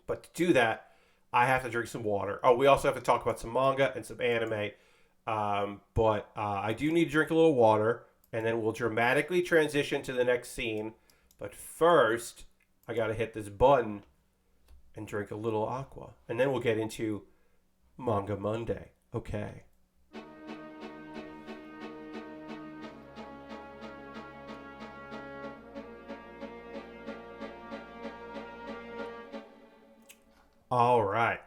But to do that, I have to drink some water. Oh, we also have to talk about some manga and some anime. But I do need to drink a little water. And then we'll dramatically transition to the next scene. But first, I got to hit this button and drink a little aqua. And then we'll get into Manga Monday. Okay. All right.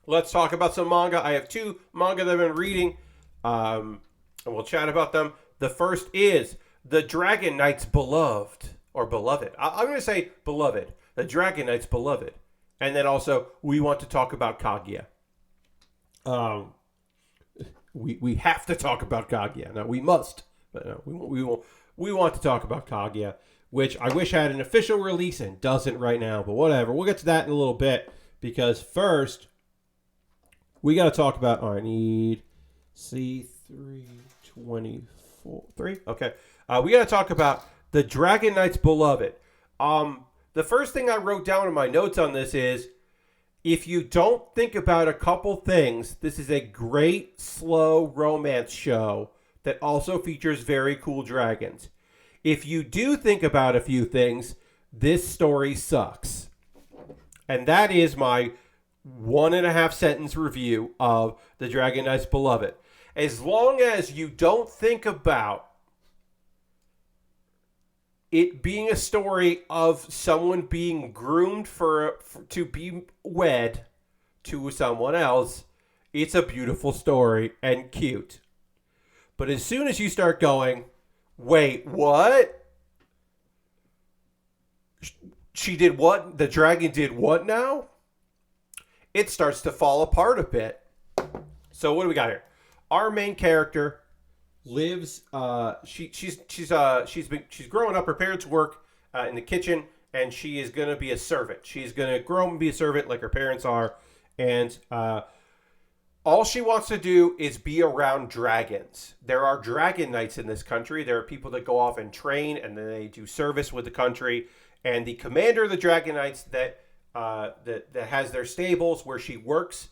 Let's talk about some manga. I have 2 manga that I've been reading, and we'll chat about them. The first is The Dragon Knight's Beloved, or Beloved. I'm going to say Beloved. The Dragon Knight's Beloved. And then also, we want to talk about Kaguya. We have to talk about Kaguya. No, we must. But no, we want to talk about Kaguya, which I wish had an official release and doesn't right now, but whatever. We'll get to that in a little bit, because first, we got to talk about, I need C324, 3? Okay. We got to talk about The Dragon Knight's Beloved. The first thing I wrote down in my notes on this is, if you don't think about a couple things, this is a great, slow romance show that also features very cool dragons. If you do think about a few things, this story sucks. And that is my 1.5 sentence review of The Dragon Knight's Beloved. As long as you don't think about it being a story of someone being groomed to be wed to someone else, it's a beautiful story and cute. But as soon as you start going, wait, what? She did what? The dragon did what now? It starts to fall apart a bit. So what do we got here? Our main character lives. She's growing up. Her parents work in the kitchen, and she is going to be a servant. She's going to grow up and be a servant like her parents are, and all she wants to do is be around dragons. There are dragon knights in this country. There are people that go off and train, and then they do service with the country. And the commander of the dragon knights that has their stables where she works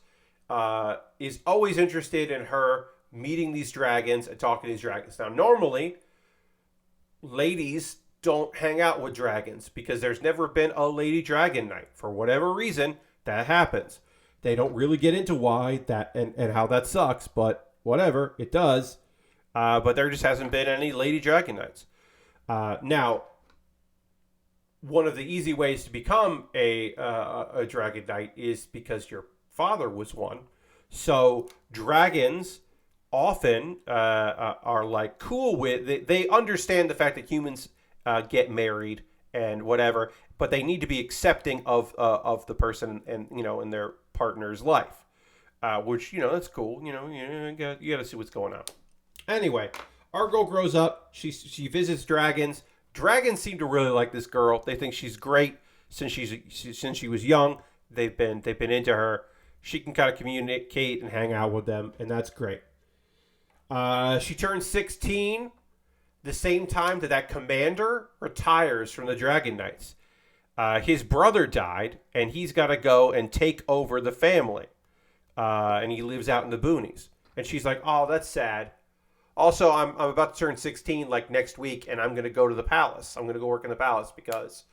is always interested in her meeting these dragons and talking to these dragons. Now, normally, ladies don't hang out with dragons because there's never been a lady dragon knight. For whatever reason, that happens. They don't really get into why that and how that sucks, but whatever, it does. But there just hasn't been any lady dragon knights. Now, one of the easy ways to become a dragon knight is because your father was one. So dragons often are like cool with, they understand the fact that humans get married and whatever, but they need to be accepting of the person and in their partner's life, which that's cool. You got to see what's going on. Anyway, our girl grows up. She visits dragons. Dragons seem to really like this girl. They think she's great since she was young. They've been into her. She can kind of communicate and hang out with them, and that's great. She turns 16 the same time that commander retires from the Dragon Knights. His brother died, and he's got to go and take over the family. And he lives out in the boonies. And she's like, "Oh, that's sad. Also, I'm about to turn 16 like next week, and I'm going to go to the palace. I'm going to go work in the palace because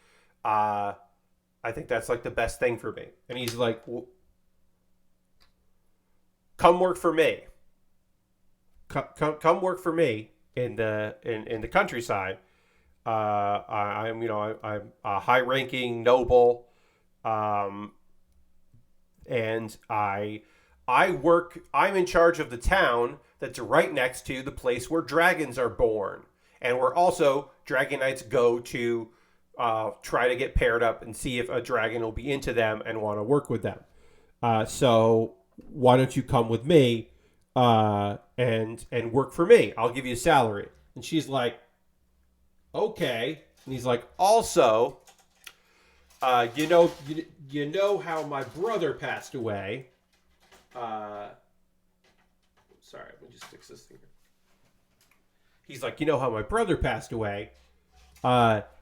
I think that's like the best thing for me. And he's like, come work for me. Come work for me in the countryside. I'm a high ranking noble, um, and I'm in charge of the town that's right next to the place where dragons are born, and where also dragon knights go to try to get paired up and see if a dragon will be into them and want to work with them. So why don't you come with me and work for me? I'll give you a salary. And she's like, okay. And he's like, also, you know how my brother passed away. Sorry, let me just fix this thing. He's like, you know how my brother passed away.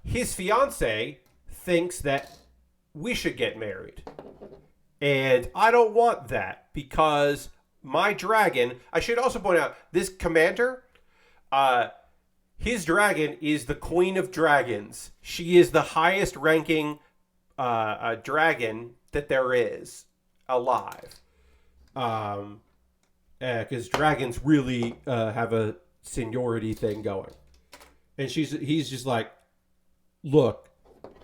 His fiance thinks that we should get married. And I don't want that because my dragon, I should also point out, this commander, his dragon is the queen of dragons. She is the highest ranking dragon that there is alive. Because dragons really have a seniority thing going. And he's just like, look,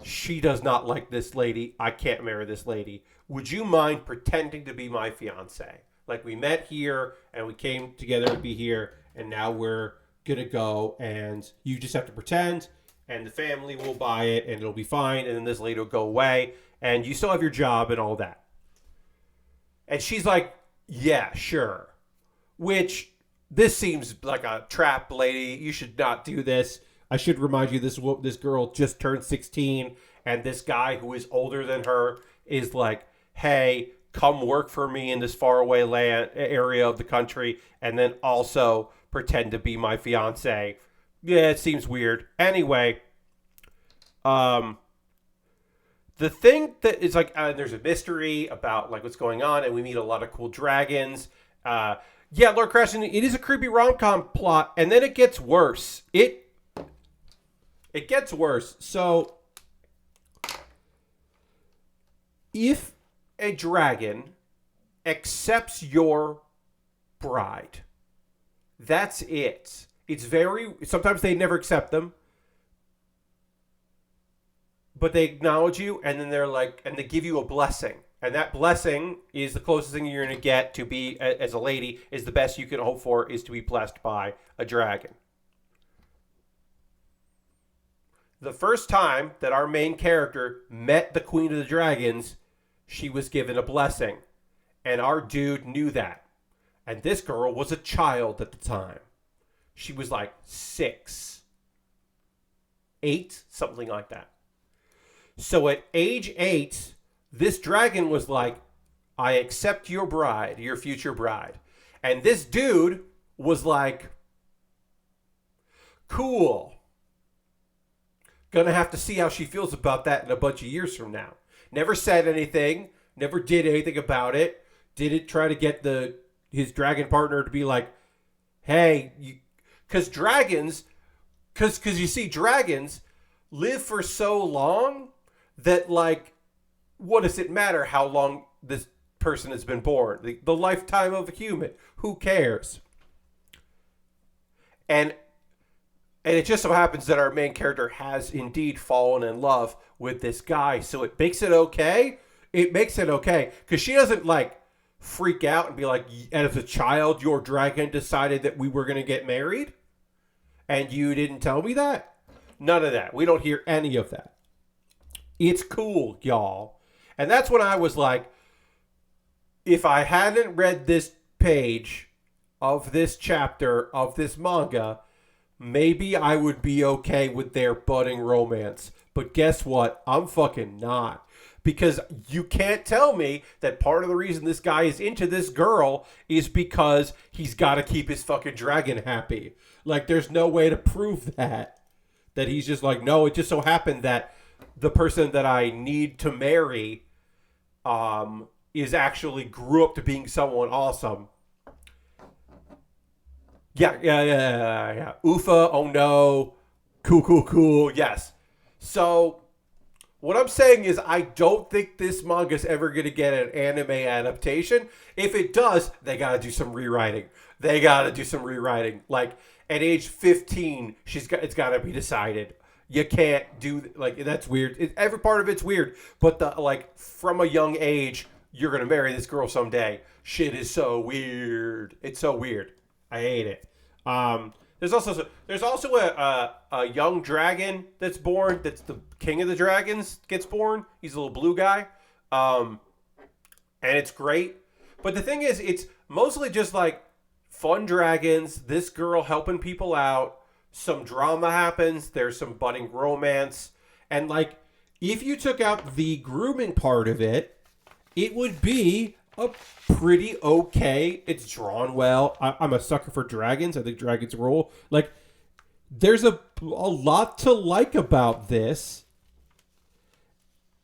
she does not like this lady. I can't marry this lady. Would you mind pretending to be my fiance? Like, we met here and we came together to be here, and now we're gonna go, and you just have to pretend, and the family will buy it, and it'll be fine, and then this lady will go away, and you still have your job and all that. And she's like, yeah, sure. Which, this seems like a trap, lady. You should not do this. I should remind you, this girl just turned 16, and this guy who is older than her is like, hey, come work for me in this faraway land area of the country, and then also pretend to be my fiance. Yeah, it seems weird. Anyway, the thing that is like, there's a mystery about like what's going on, and we meet a lot of cool dragons. Yeah, Lord Crashing, it is a creepy rom-com plot, and then it gets worse. It gets worse. So, if a dragon accepts your bride, that's it. It's sometimes they never accept them, but they acknowledge you, and then they're like, and they give you a blessing. And that blessing is the closest thing you're going to get to be, as a lady, is the best you can hope for, is to be blessed by a dragon. The first time that our main character met the Queen of the Dragons, she was given a blessing. And our dude knew that. And this girl was a child at the time. She was like 6, 8, something like that. So at age 8, this dragon was like, I accept your bride, your future bride. And this dude was like, cool. Gonna have to see how she feels about that in a bunch of years from now. Never said anything, never did anything about it. Didn't try to get his dragon partner to be like, hey, because you see, dragons live for so long that, like, what does it matter how long this person has been born? The lifetime of a human. Who cares? And it just so happens that our main character has indeed fallen in love with this guy. So it makes it okay. It makes it okay. Because she doesn't, like, freak out and be like, as a child, your dragon decided that we were going to get married? And you didn't tell me that? None of that. We don't hear any of that. It's cool, y'all. And that's when I was like, if I hadn't read this page of this chapter of this manga, maybe I would be okay with their budding romance. But guess what? I'm fucking not. Because you can't tell me that part of the reason this guy is into this girl is because he's got to keep his fucking dragon happy. Like, there's no way to prove that. That he's just like, no, it just so happened that the person that I need to marry is actually grew up to being someone awesome. Yeah. Oofa, oh no. Cool. Yes. So, What I'm saying is I don't think this manga's ever going to get an anime adaptation. If it does, they got to do some rewriting. Like at age 15, it's got to be decided. You can't do like that's weird. Every part of it's weird, but from a young age, you're going to marry this girl someday. Shit is so weird. It's so weird. I hate it. There's also a young dragon that's born. That's the king of the dragons gets born. He's a little blue guy, and it's great. But the thing is, it's mostly just like fun dragons. This girl helping people out. Some drama happens. There's some budding romance, and like if you took out the grooming part of it, it would be a pretty okay. It's drawn well. I'm a sucker for dragons. I think dragons rule. Like, there's a lot to like about this.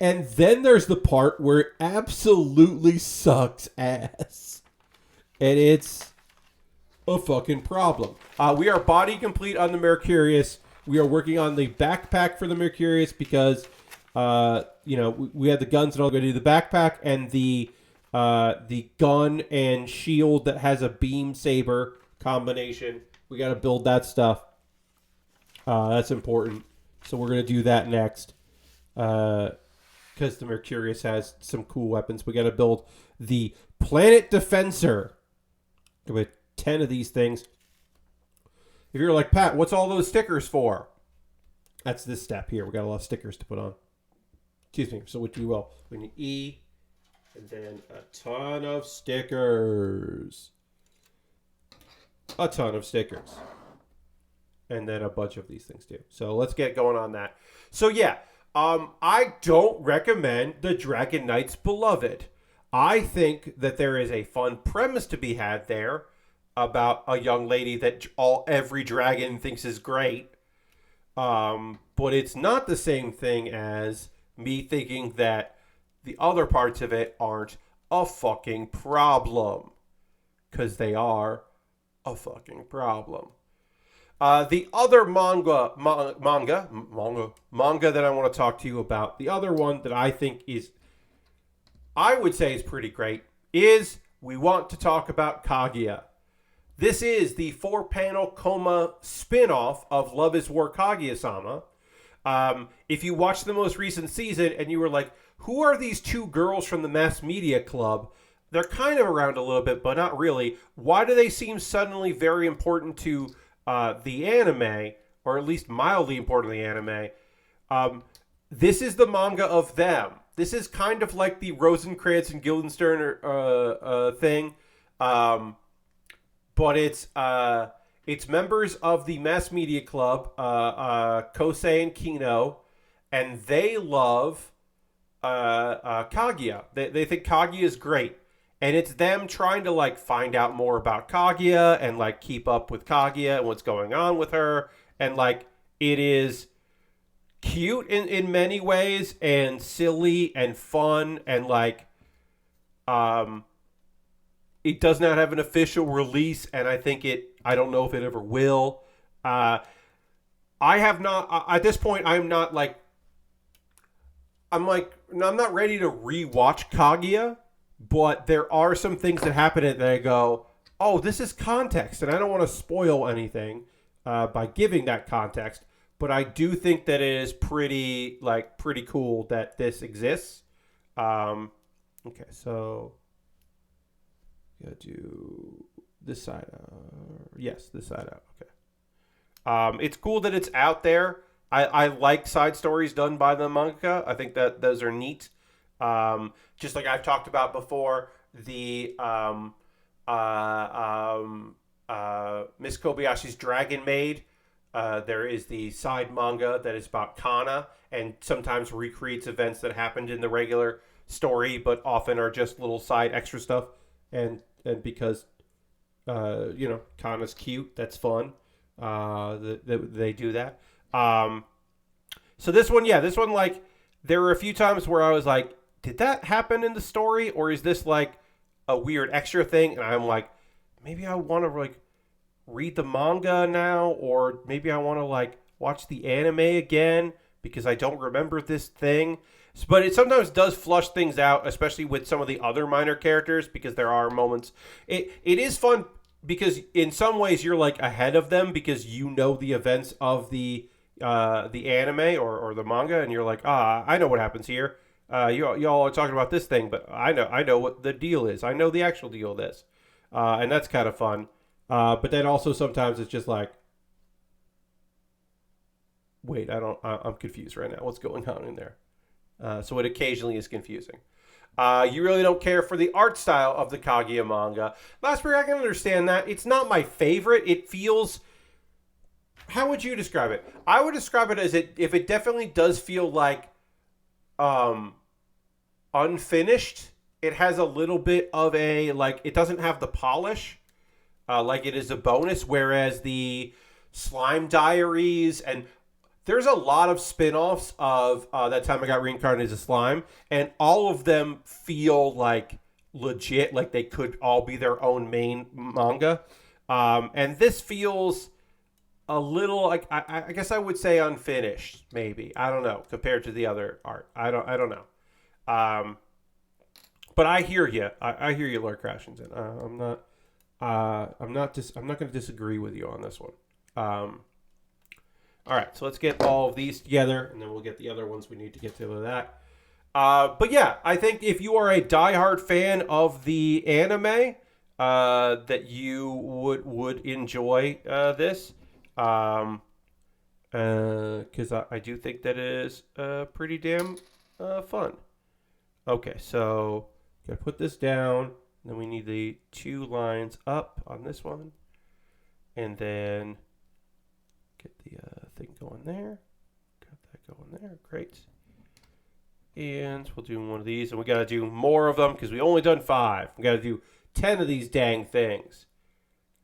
And then there's the part where it absolutely sucks ass. And it's a fucking problem. We are body complete on the Mercurius. We are working on the backpack for the Mercurius because, we had the guns and all. We're going to do the backpack and the gun and shield that has a beam saber combination. We got to build that stuff. That's important. So we're going to do that next. Because the Mercurius has some cool weapons. We got to build the Planet Defensor with 10 of these things. If you're like, Pat, what's all those stickers for? That's this step here. We got a lot of stickers to put on. Excuse me. So which we will. We need E. And then a ton of stickers. A ton of stickers. And then a bunch of these things too. So let's get going on that. So yeah, I don't recommend the Dragon Knight's Beloved. I think that there is a fun premise to be had there about a young lady that every dragon thinks is great. But it's not the same thing as me thinking that the other parts of it aren't a fucking problem. Because they are a fucking problem. The other manga that I want to talk to you about, the other one that I think I would say is pretty great, is we want to talk about Kaguya. This is the 4-panel Koma spin-off of Love is War Kaguya-sama. If you watched the most recent season and you were like, who are these two girls from the mass media club? They're kind of around a little bit, but not really. Why do they seem suddenly very important to the anime, or at least mildly important to the anime? This is the manga of them. This is kind of like the Rosencrantz and Guildenstern thing. But it's members of the mass media club, Kosei and Kino, and they love Kaguya. They think Kaguya is great. And it's them trying to like find out more about Kaguya and like keep up with Kaguya and what's going on with her. And like it is cute in many ways and silly and fun and like it does not have an official release, and I don't know if it ever will. I have not at this point. I'm not ready to rewatch Kaguya, but there are some things that happen in it that I go, oh, this is context, and I don't want to spoil anything by giving that context. But I do think that it is pretty cool that this exists. Okay, so gotta do this side out. Yes, this side out. Okay. It's cool that it's out there. I like side stories done by the manga. I think that those are neat. Just like I've talked about before, the Miss Kobayashi's Dragon Maid. There is the side manga that is about Kana and sometimes recreates events that happened in the regular story, but often are just little side extra stuff. And because Kana's cute, that's fun. They do that. So this one, like, there were a few times where I was like, did that happen in the story, or is this like a weird extra thing? And I'm like, maybe I want to like read the manga now, or maybe I want to like watch the anime again because I don't remember this thing. But it sometimes does flush things out, especially with some of the other minor characters, because there are moments. It is fun because in some ways you're like ahead of them because you know the events of the anime or the manga, and you're like, I know what happens here. Y'all are talking about this thing, but I know what the deal is. I know the actual deal of this, and that's kind of fun. But then also sometimes it's just like, wait, I'm confused right now. What's going on in there? So it occasionally is confusing. You really don't care for the art style of the Kaguya manga. Lastberry, I can understand that. It's not my favorite. It feels... How would you describe it? I would describe it as if it definitely does feel like unfinished. It has a little bit of a... Like, it doesn't have the polish like it is a bonus, whereas the Slime Diaries and... There's a lot of spin-offs of That Time I Got Reincarnated as a Slime, and all of them feel like legit, like they could all be their own main manga. And this feels a little like I guess I would say unfinished, maybe. I don't know, compared to the other art. I don't know. But I hear you. I hear you, Lord Crashington. I'm not going to disagree with you on this one. All right, so let's get all of these together, and then we'll get the other ones we need to get to that. But yeah, I think if you are a diehard fan of the anime, that you would enjoy this, because I do think that it is pretty damn fun. Okay, so gotta put this down. Then we need the 2 lines up on this one, and then get the thing going there. Got that going there. Great. And we'll do one of these. And we got to do more of them because we only done 5. We got to do 10 of these dang things.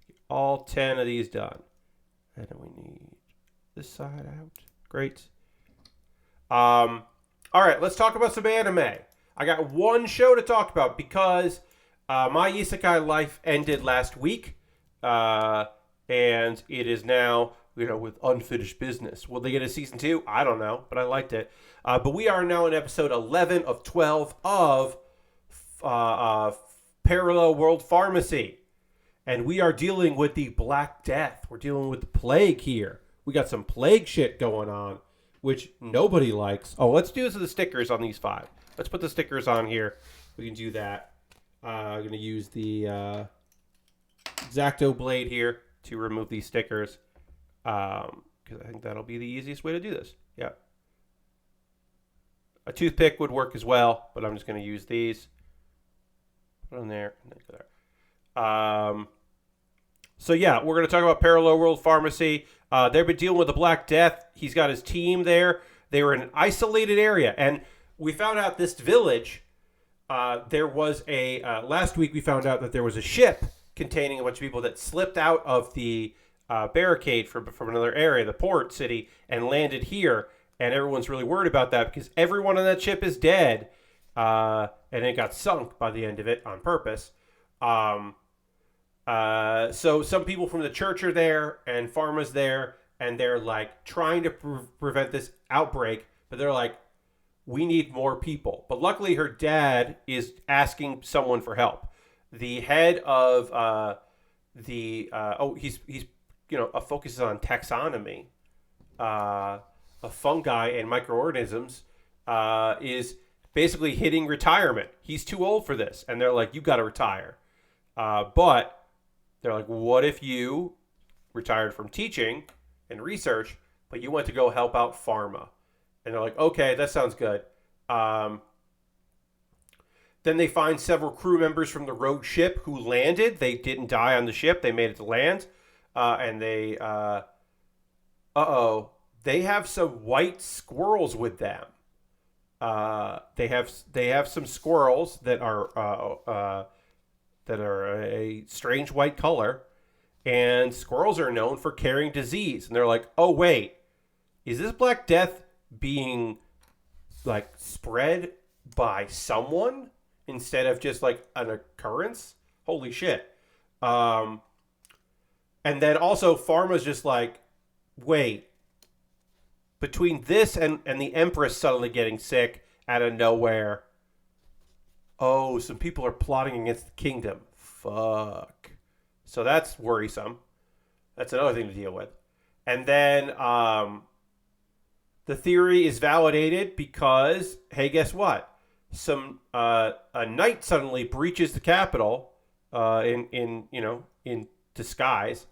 Get all 10 of these done. And then we need this side out. Great. All right, let's talk about some anime. I got one show to talk about because my isekai life ended last week. And it is now... with unfinished business. Will they get a season 2? I don't know, but I liked it. But we are now in episode 11 of 12 of Parallel World Pharmacy. And we are dealing with the Black Death. We're dealing with the plague here. We got some plague shit going on, which nobody likes. Oh, let's do this with the stickers on these 5. Let's put the stickers on here. We can do that. I'm going to use the X-Acto blade here to remove these stickers. Because I think that'll be the easiest way to do this. Yeah. A toothpick would work as well, but I'm just going to use these. Put on there. And then go there. So yeah, we're going to talk about Parallel World Pharmacy. They've been dealing with the Black Death. He's got his team there. They were in an isolated area. And we found out this village, there was a... last week we found out that there was a ship containing a bunch of people that slipped out of the... barricade from another area, the port city, and landed here. And everyone's really worried about that because everyone on that ship is dead. And it got sunk by the end of it on purpose. So some people from the church are there and Pharma's there, and they're like trying to prevent this outbreak. But they're like, we need more people. But luckily her dad is asking someone for help. The head of he's focuses on taxonomy of fungi and microorganisms, is basically hitting retirement. He's too old for this. And they're like, you got to retire. But they're like, what if you retired from teaching and research, but you went to go help out pharma? And they're like, okay, that sounds good. Then they find several crew members from the rogue ship who landed. They didn't die on the ship. They made it to land. And they, they have some white squirrels with them. They have some squirrels that are a strange white color, and squirrels are known for carrying disease. And they're like, oh wait, is this Black Death being like spread by someone instead of just like an occurrence? Holy shit. And then also Pharma's just like, wait, between this and the Empress suddenly getting sick out of nowhere. Oh, some people are plotting against the kingdom. Fuck. So that's worrisome. That's another thing to deal with. And then the theory is validated because, hey, guess what? A knight suddenly breaches the capital in disguise,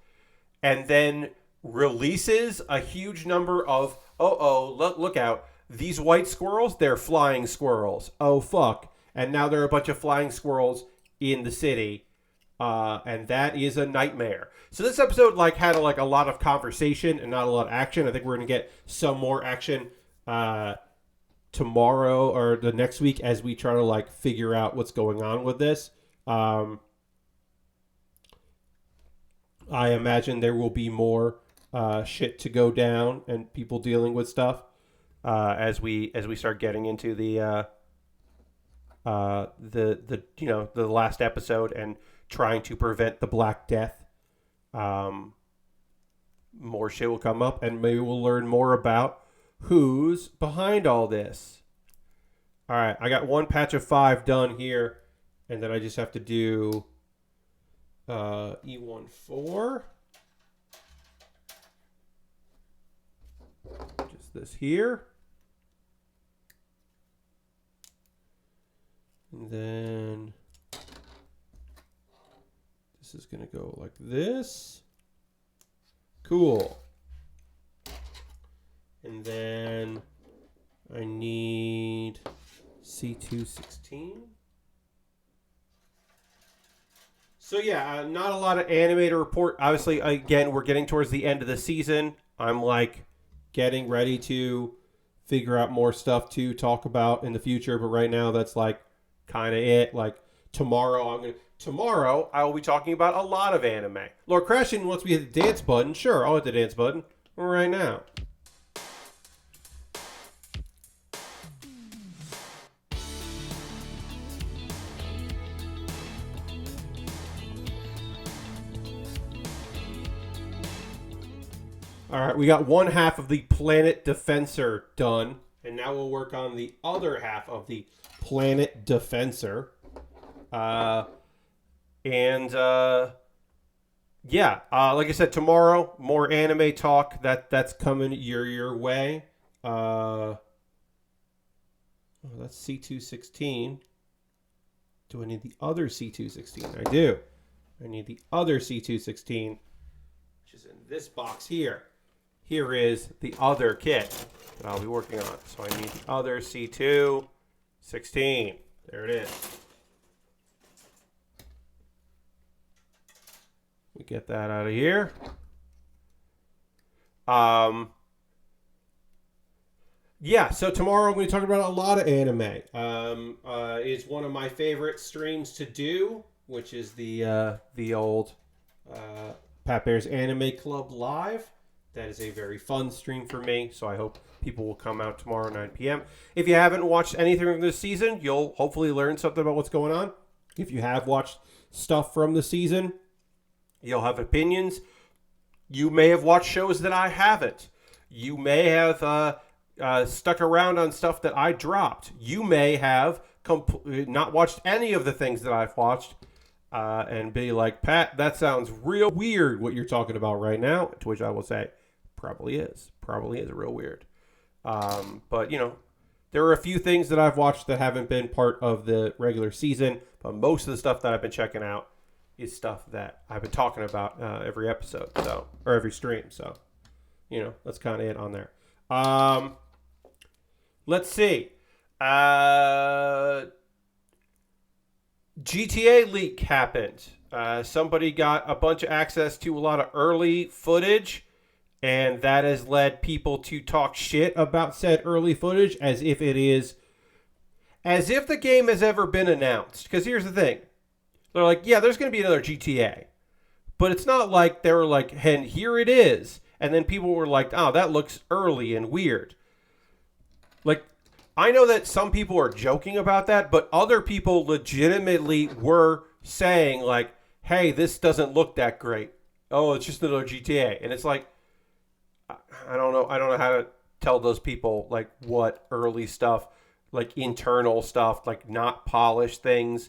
and then releases a huge number of look out, these white squirrels, they're flying squirrels. Oh fuck. And now there are a bunch of flying squirrels in the city. And that is a nightmare. So this episode had a lot of conversation and not a lot of action. I think we're gonna get some more action tomorrow or the next week as we try to figure out what's going on with this. I imagine there will be more shit to go down and people dealing with stuff as we start getting into the last episode and trying to prevent the Black Death. More shit will come up, and maybe we'll learn more about who's behind all this. All right, I got one patch of 5 done here, and then I just have to do E14. Just this here. And then this is going to go like this. Cool. And then I need C216. So yeah, not a lot of anime to report. Obviously, again, we're getting towards the end of the season. I'm getting ready to figure out more stuff to talk about in the future. But right now, that's kind of it. Tomorrow I will be talking about a lot of anime. Lord Crashin wants me to hit the dance button. Sure, I'll hit the dance button right now. All right, we got one half of the Planet Defensor done, and now we'll work on the other half of the Planet Defensor. Like I said, tomorrow, more anime talk. That's coming your way. That's C216. Do I need the other C216? I do. I need the other C216, which is in this box here. Here is the other kit that I'll be working on. So I need the other C216. There it is. We get that out of here. So tomorrow I'm going to talk about a lot of anime. It's one of my favorite streams to do, which is the old Pat Bear's Anime Club Live. That is a very fun stream for me, so I hope people will come out tomorrow 9 p.m. If you haven't watched anything from this season, you'll hopefully learn something about what's going on. If you have watched stuff from the season, you'll have opinions. You may have watched shows that I haven't. You may have stuck around on stuff that I dropped. You may have not watched any of the things that I've watched and be like, Pat, that sounds real weird what you're talking about right now, to which I will say, probably is real weird. But, there are a few things that I've watched that haven't been part of the regular season, but most of the stuff that I've been checking out is stuff that I've been talking about every episode, or every stream. So, that's kind of it on there. Let's see. GTA leak happened. Somebody got a bunch of access to a lot of early footage, and that has led people to talk shit about said early footage as if the game has ever been announced. Because here's the thing. They're like, yeah, there's going to be another GTA. But it's not like they were like, and here it is. And then people were like, oh, that looks early and weird. I know that some people are joking about that, but other people legitimately were saying hey, this doesn't look that great. Oh, it's just another GTA. And it's like, I don't know how tell those people like what early stuff, like internal stuff, like not polished things,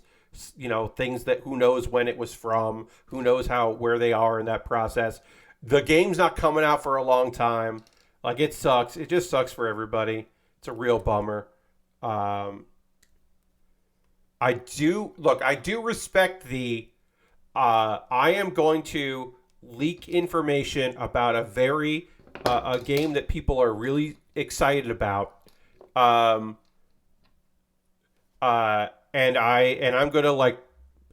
things that who knows when it was from, who knows where they are in that process. The game's not coming out for a long time. Like, it sucks. It just sucks for everybody. It's a real bummer. I do respect I am going to leak information about a game that people are really excited about. And I'm gonna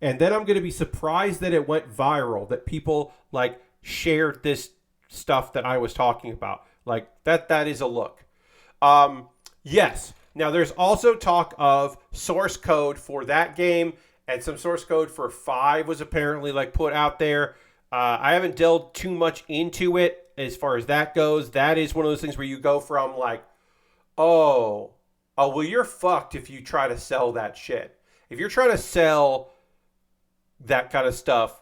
and then I'm gonna be surprised that it went viral, that people shared this stuff that I was talking about. That is a look. Yes. Now there's also talk of source code for that game, and some source code for 5 was apparently put out there. I haven't delved too much into it as far as that goes. That is one of those things where you go from well, you're fucked if you try to sell that shit. If you're trying to sell that kind of stuff,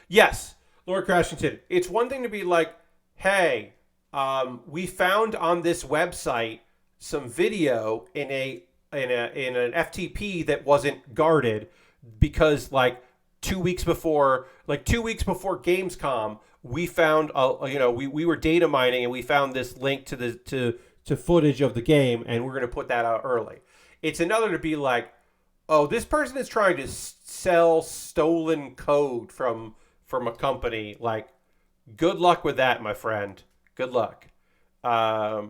yes, Lord Crashington, it's one thing to be hey, we found on this website some video in an FTP that wasn't guarded because 2 weeks before Gamescom, we found we were data mining and we found this link to footage of the game, and we're going to put that out early. It's another to be this person is trying to sell stolen code from a company. Good luck with that, my friend. Good luck. I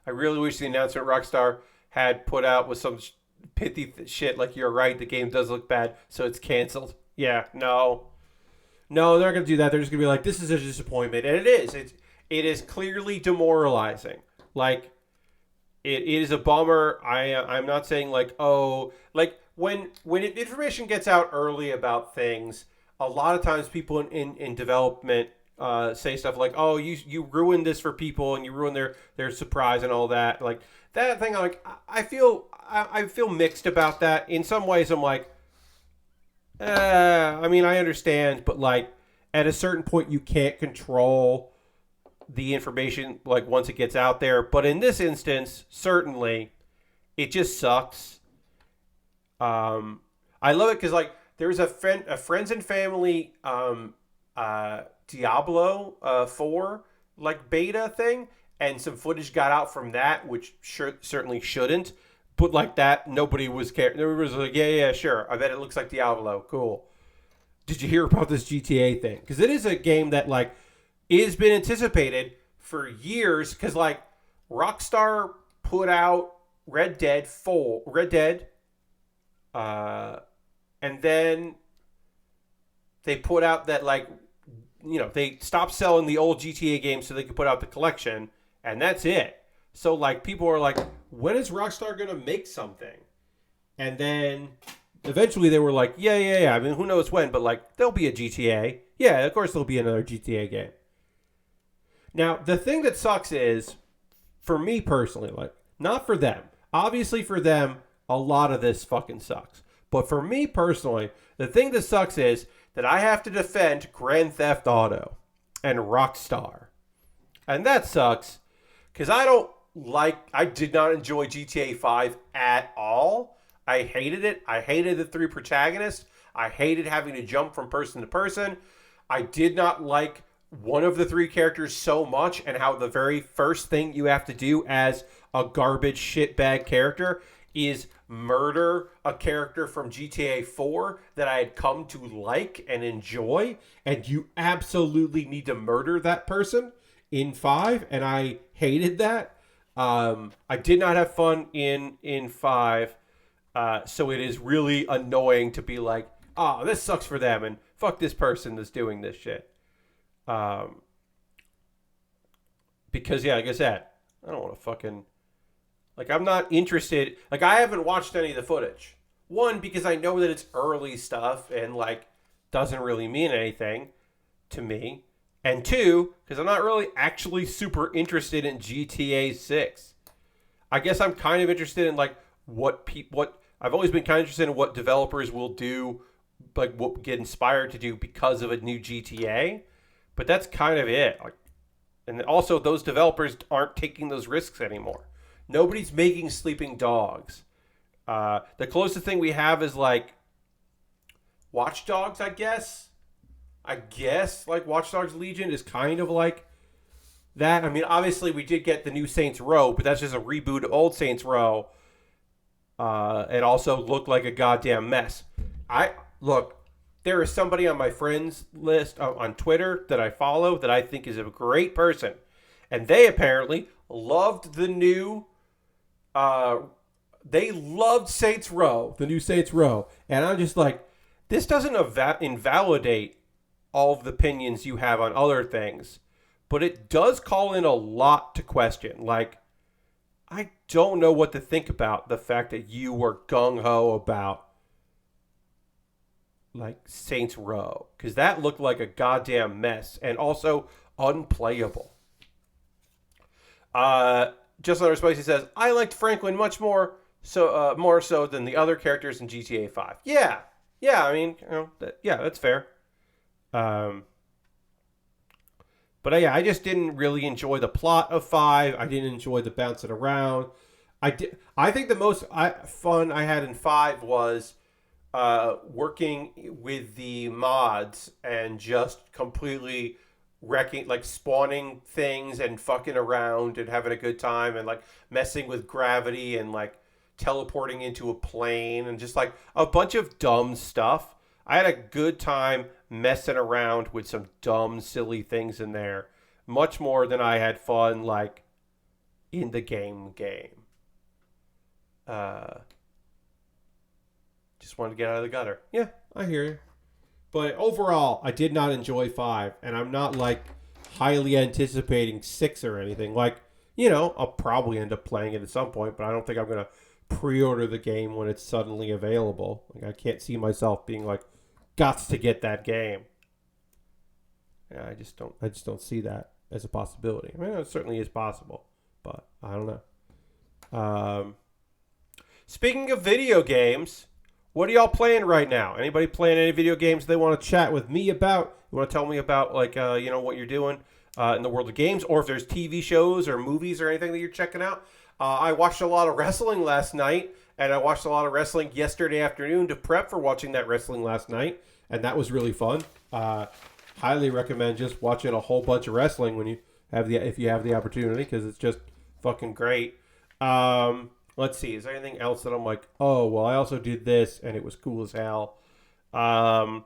really wish the announcement Rockstar had put out was some pithy shit you're right, the game does look bad, so it's canceled. Yeah, no, they're not going to do that. They're just going to be this is a disappointment. And it is. It is clearly demoralizing. It is a bummer. I'm not saying when information gets out early about things, a lot of times people in development say stuff you ruined this for people and you ruined their surprise and all that. That thing, I feel mixed about that. In some ways, I'm I understand, but at a certain point, you can't control the information once it gets out there. But in this instance, certainly, it just sucks. I love it because there was a friends and family Diablo 4 beta thing, and some footage got out from that, which certainly shouldn't. But that, nobody was caring. Everybody was yeah, sure. I bet it looks like Diablo. Cool. Did you hear about this GTA thing? Because it is a game that has been anticipated for years. Because Rockstar put out Red Dead, and then they put out that they stopped selling the old GTA games so they could put out the collection, and that's it. So people are when is Rockstar gonna make something? And then eventually they were yeah. I mean, who knows when, but there'll be a GTA. Yeah, of course there'll be another GTA game. Now the thing that sucks is, for me personally, not for them. Obviously for them, a lot of this fucking sucks. But for me personally, the thing that sucks is that I have to defend Grand Theft Auto and Rockstar. And that sucks because I did not enjoy GTA 5 at all. I hated it. I hated the 3 protagonists. I hated having to jump from person to person. I did not like one of the 3 characters so much, and how the very first thing you have to do as a garbage shitbag character is murder a character from GTA 4 that I had come to like and enjoy, and you absolutely need to murder that person in 5, and I hated that. I did not have fun in 5, so it is really annoying to be this sucks for them, and fuck this person that's doing this shit. Because, yeah, like I said, I don't want to fucking... I'm not interested... I haven't watched any of the footage. One, because I know that it's early stuff and, doesn't really mean anything to me. And 2, because I'm not really actually super interested in GTA 6. I guess I'm kind of interested in, what I've always been kind of interested in what developers will do, what get inspired to do because of a new GTA. But that's kind of it. Like, and also those developers aren't taking those risks anymore. Nobody's making sleeping dogs. The closest thing we have is like Watch Dogs, I guess. Like Watch Dogs Legion is kind of like that. I mean, obviously we did get the new Saints Row, but that's just a reboot of old Saints Row. It also looked like a goddamn mess. There is somebody on my friends list on Twitter that I follow that I think is a great person, and they apparently loved the new. They loved Saints Row, the new Saints Row, and I'm just like, this doesn't invalidate all of the opinions you have on other things, but it does call in a lot to question. Like, I don't know what to think about the fact that you were gung-ho about, like, Saints Row, because that looked like a goddamn mess and also unplayable. Just Another Spicy says, I liked Franklin much more so than the other characters in GTA 5. Yeah, I mean, that's fair. But yeah, I just didn't really enjoy the plot of 5. I didn't enjoy the bouncing around. I think the most fun I had in 5 was working with the mods and just completely wrecking, like spawning things and fucking around and having a good time and like messing with gravity and like teleporting into a plane and just like a bunch of dumb stuff. I had a good time messing around with some dumb, silly things in there, much more than I had fun like in the game. Just wanted to get out of the gutter. Yeah, I hear you. But overall, I did not enjoy 5, and I'm not like highly anticipating 6 or anything. Like, I'll probably end up playing it at some point, but I don't think I'm gonna pre-order the game when it's suddenly available. Like, I can't see myself being like, gots to get that game. Yeah, I just don't see that as a possibility. I mean, it certainly is possible, but I don't know. Speaking of video games, what are y'all playing right now? Anybody playing any video games they want to chat with me about? You want to tell me about, like, what you're doing in the world of games, or if there's TV shows or movies or anything that you're checking out? I watched a lot of wrestling last night, and I watched a lot of wrestling yesterday afternoon to prep for watching that wrestling last night, and that was really fun. Highly recommend just watching a whole bunch of wrestling if you have the opportunity, because it's just fucking great. Let's see. Is there anything else that I'm like, oh, well, I also did this, and it was cool as hell. I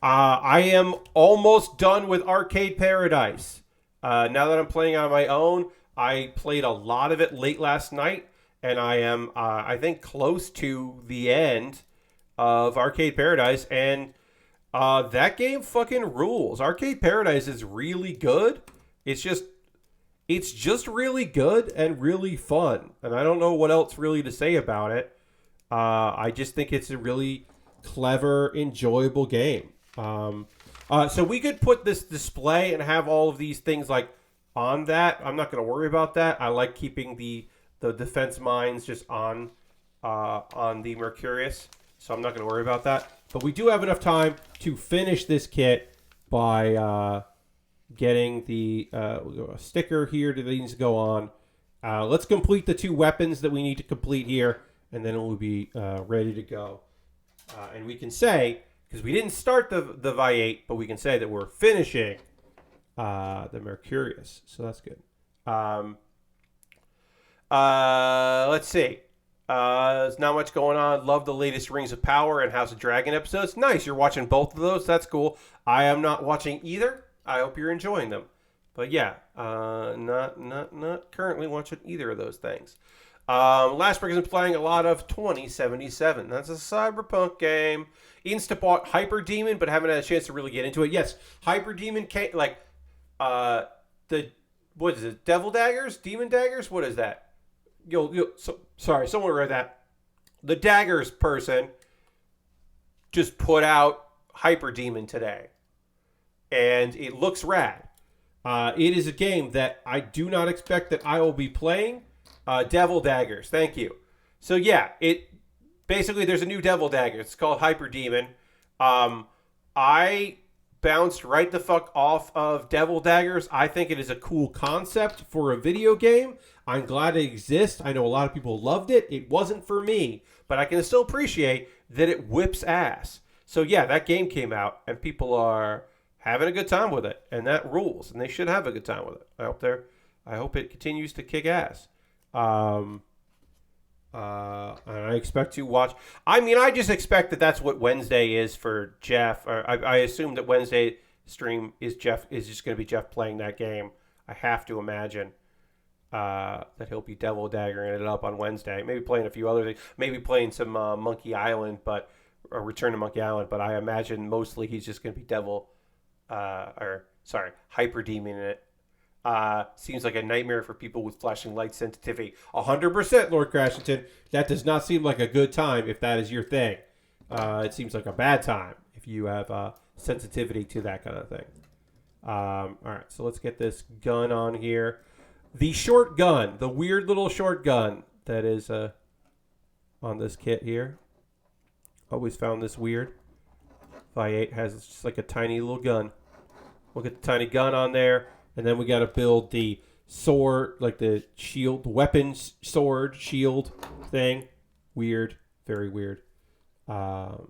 am almost done with Arcade Paradise. Now that I'm playing on my own, I played a lot of it late last night, and I am, I think, close to the end of Arcade Paradise, and that game fucking rules. Arcade Paradise is really good. It's just really good and really fun. And I don't know what else really to say about it. I just think it's a really clever, enjoyable game. So we could put this display and have all of these things like on that. I'm not going to worry about that. I like keeping the defense mines just on the Mercurius. So I'm not going to worry about that. But we do have enough time to finish this kit by getting the sticker here that needs to go on. Let's complete the 2 weapons that we need to complete here, and then we'll be ready to go. And we can say, because we didn't start the Vayeate, but we can say that we're finishing the Mercurius. So that's good. Let's see. There's not much going on. Love the latest Rings of Power and House of Dragon episodes. Nice. You're watching both of those. That's cool. I am not watching either. I hope you're enjoying them. But yeah, not currently watching either of those things. Last week I was playing a lot of 2077. That's a cyberpunk game. Insta bought Hyper Demon, but haven't had a chance to really get into it. Yes, Hyper Demon came, like what is it? Devil Daggers? Demon Daggers? What is that? Sorry, someone read that. The Daggers person just put out Hyper Demon today, and it looks rad. It is a game that I do not expect that I will be playing. Devil Daggers, thank you. So yeah, basically there's a new Devil Dagger. It's called Hyper Demon. I bounced right the fuck off of Devil Daggers. I think it is a cool concept for a video game. I'm glad it exists. I know a lot of people loved it. It wasn't for me, but I can still appreciate that it whips ass. So yeah, that game came out and people are having a good time with it, and that rules, and they should have a good time with it. I hope it continues to kick ass. And I expect to watch. I mean, I just expect that that's what Wednesday is for Jeff. Or I assume that Wednesday stream is just going to be Jeff playing that game. I have to imagine that he'll be Devil Daggering it up on Wednesday. Maybe playing a few other things. Maybe playing some Monkey Island, or Return to Monkey Island. But I imagine mostly he's just going to be Hyper Demon in it. Seems like a nightmare for people with flashing light sensitivity. 100%, Lord Crashington. That does not seem like a good time if that is your thing. It seems like a bad time if you have sensitivity to that kind of thing. All right, so let's get this gun on here. The short gun, the weird little short gun that is on this kit here. Always found this weird. Vayeate has just like a tiny little gun. We'll get the tiny gun on there. And then we got to build the sword, like the shield, the weapons, sword, shield thing. Weird. Very weird. And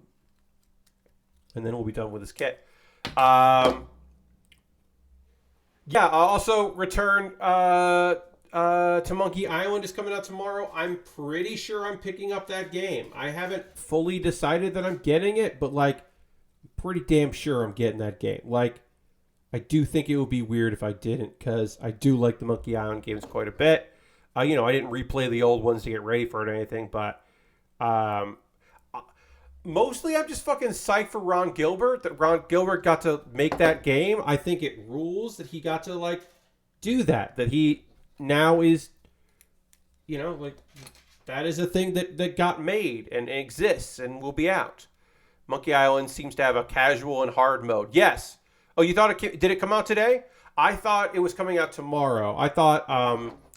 then we'll be done with this kit. Yeah, I'll also return to Monkey Island is coming out tomorrow. I'm pretty sure I'm picking up that game. I haven't fully decided that I'm getting it, but like, I'm pretty damn sure I'm getting that game. Like, I do think it would be weird if I didn't, because I do like the Monkey Island games quite a bit. I didn't replay the old ones to get ready for it or anything, but mostly I'm just fucking psyched for Ron Gilbert, that Ron Gilbert got to make that game. I think it rules that he got to, like, do that he now is, like, that is a thing that got made and exists and will be out. Monkey Island seems to have a casual and hard mode. Yes. Oh, you thought did it come out today? I thought it was coming out tomorrow. I thought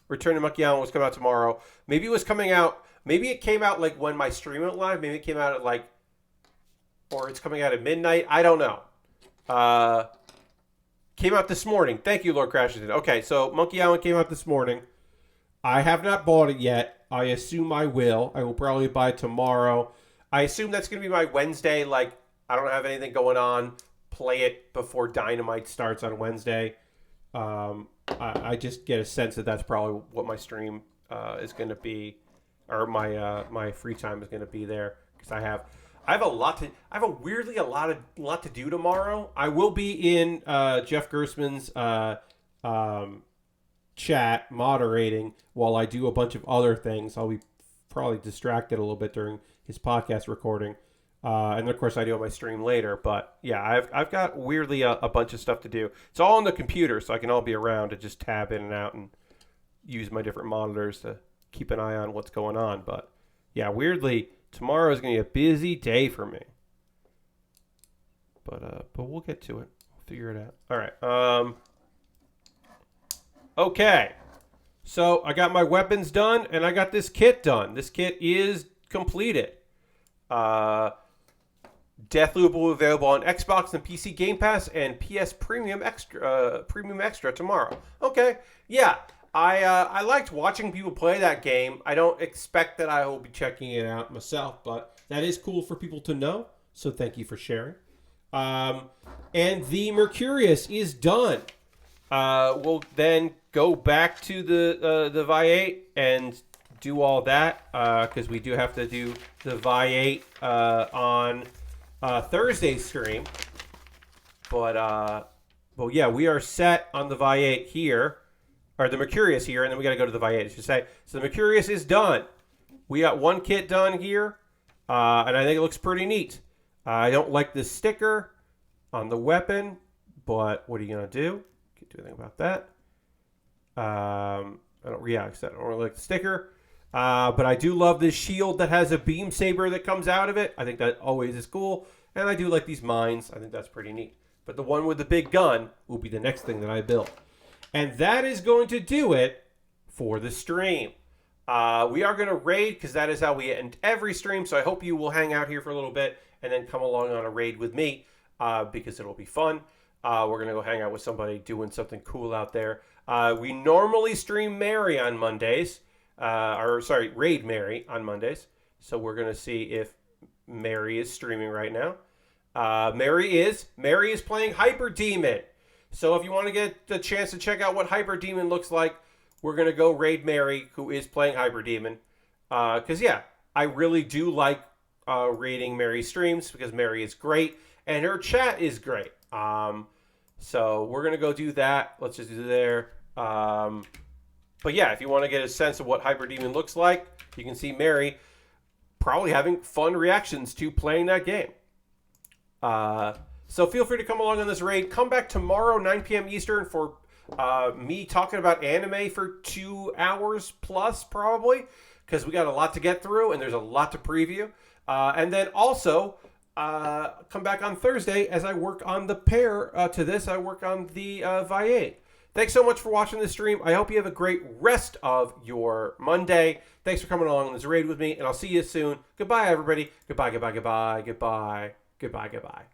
Return to Monkey Island was coming out tomorrow. Maybe it was coming out. Maybe it came out like when my stream went live. Maybe it came out at or it's coming out at midnight. I don't know. Came out this morning. Thank you, Lord Crashington. Okay, so Monkey Island came out this morning. I have not bought it yet. I assume I will. I will probably buy it tomorrow. I assume that's going to be my Wednesday. Like, I don't have anything going on. Play it before Dynamite starts on Wednesday. I just get a sense that that's probably what my stream is going to be, or my free time is going to be there, because I have a lot to do tomorrow. I will be in Jeff Gersman's chat moderating while I do a bunch of other things. I'll be probably distracted a little bit during his podcast recording. And of course I do on my stream later, but yeah, I've got weirdly a bunch of stuff to do. It's all on the computer, so I can all be around to just tab in and out and use my different monitors to keep an eye on what's going on. But yeah, weirdly, tomorrow is going to be a busy day for me. But we'll get to it. We'll figure it out. All right. Okay. So I got my weapons done, and I got this kit done. This kit is completed. Deathloop will be available on Xbox and PC Game Pass and PS Premium Extra tomorrow. Okay, yeah, I liked watching people play that game. I don't expect that I will be checking it out myself, but that is cool for people to know. So thank you for sharing. And the Mercurius is done. We'll then go back to the Vayeate and do all that, because we do have to do the Vayeate on Thursday's stream. But yeah, we are set on the Vayeate here, or the Mercurius here, and then we got to go to the Vayeate, I should say. So the Mercurius is done. We got one kit done here, and I think it looks pretty neat. I don't like the sticker on the weapon, but what are you going to do? Can't do anything about that. I don't really like the sticker. But I do love this shield that has a beam saber that comes out of it. I think that always is cool. And I do like these mines. I think that's pretty neat. But the one with the big gun will be the next thing that I build. And that is going to do it for the stream. We are going to raid, because that is how we end every stream. So I hope you will hang out here for a little bit and then come along on a raid with me. because it'll be fun. We're going to go hang out with somebody doing something cool out there. We normally stream Mary on Mondays. Raid Mary on Mondays. So we're going to see if Mary is streaming right now. Mary is playing Hyper Demon. So if you want to get the chance to check out what Hyper Demon looks like, we're going to go raid Mary, who is playing Hyper Demon. Because, I really do like raiding Mary's streams because Mary is great and her chat is great. So we're going to go do that. Let's just do there. But yeah, if you want to get a sense of what Hyper Demon looks like, you can see Mary probably having fun reactions to playing that game. So feel free to come along on this raid. Come back tomorrow, 9 p.m. Eastern, for me talking about anime for 2 hours plus, probably, because we got a lot to get through and there's a lot to preview. And then also come back on Thursday as I work on the pair to this. I work on the Vayeate. Thanks so much for watching this stream. I hope you have a great rest of your Monday. Thanks for coming along on this raid with me, and I'll see you soon. Goodbye, everybody. Goodbye, goodbye, goodbye, goodbye, goodbye, goodbye.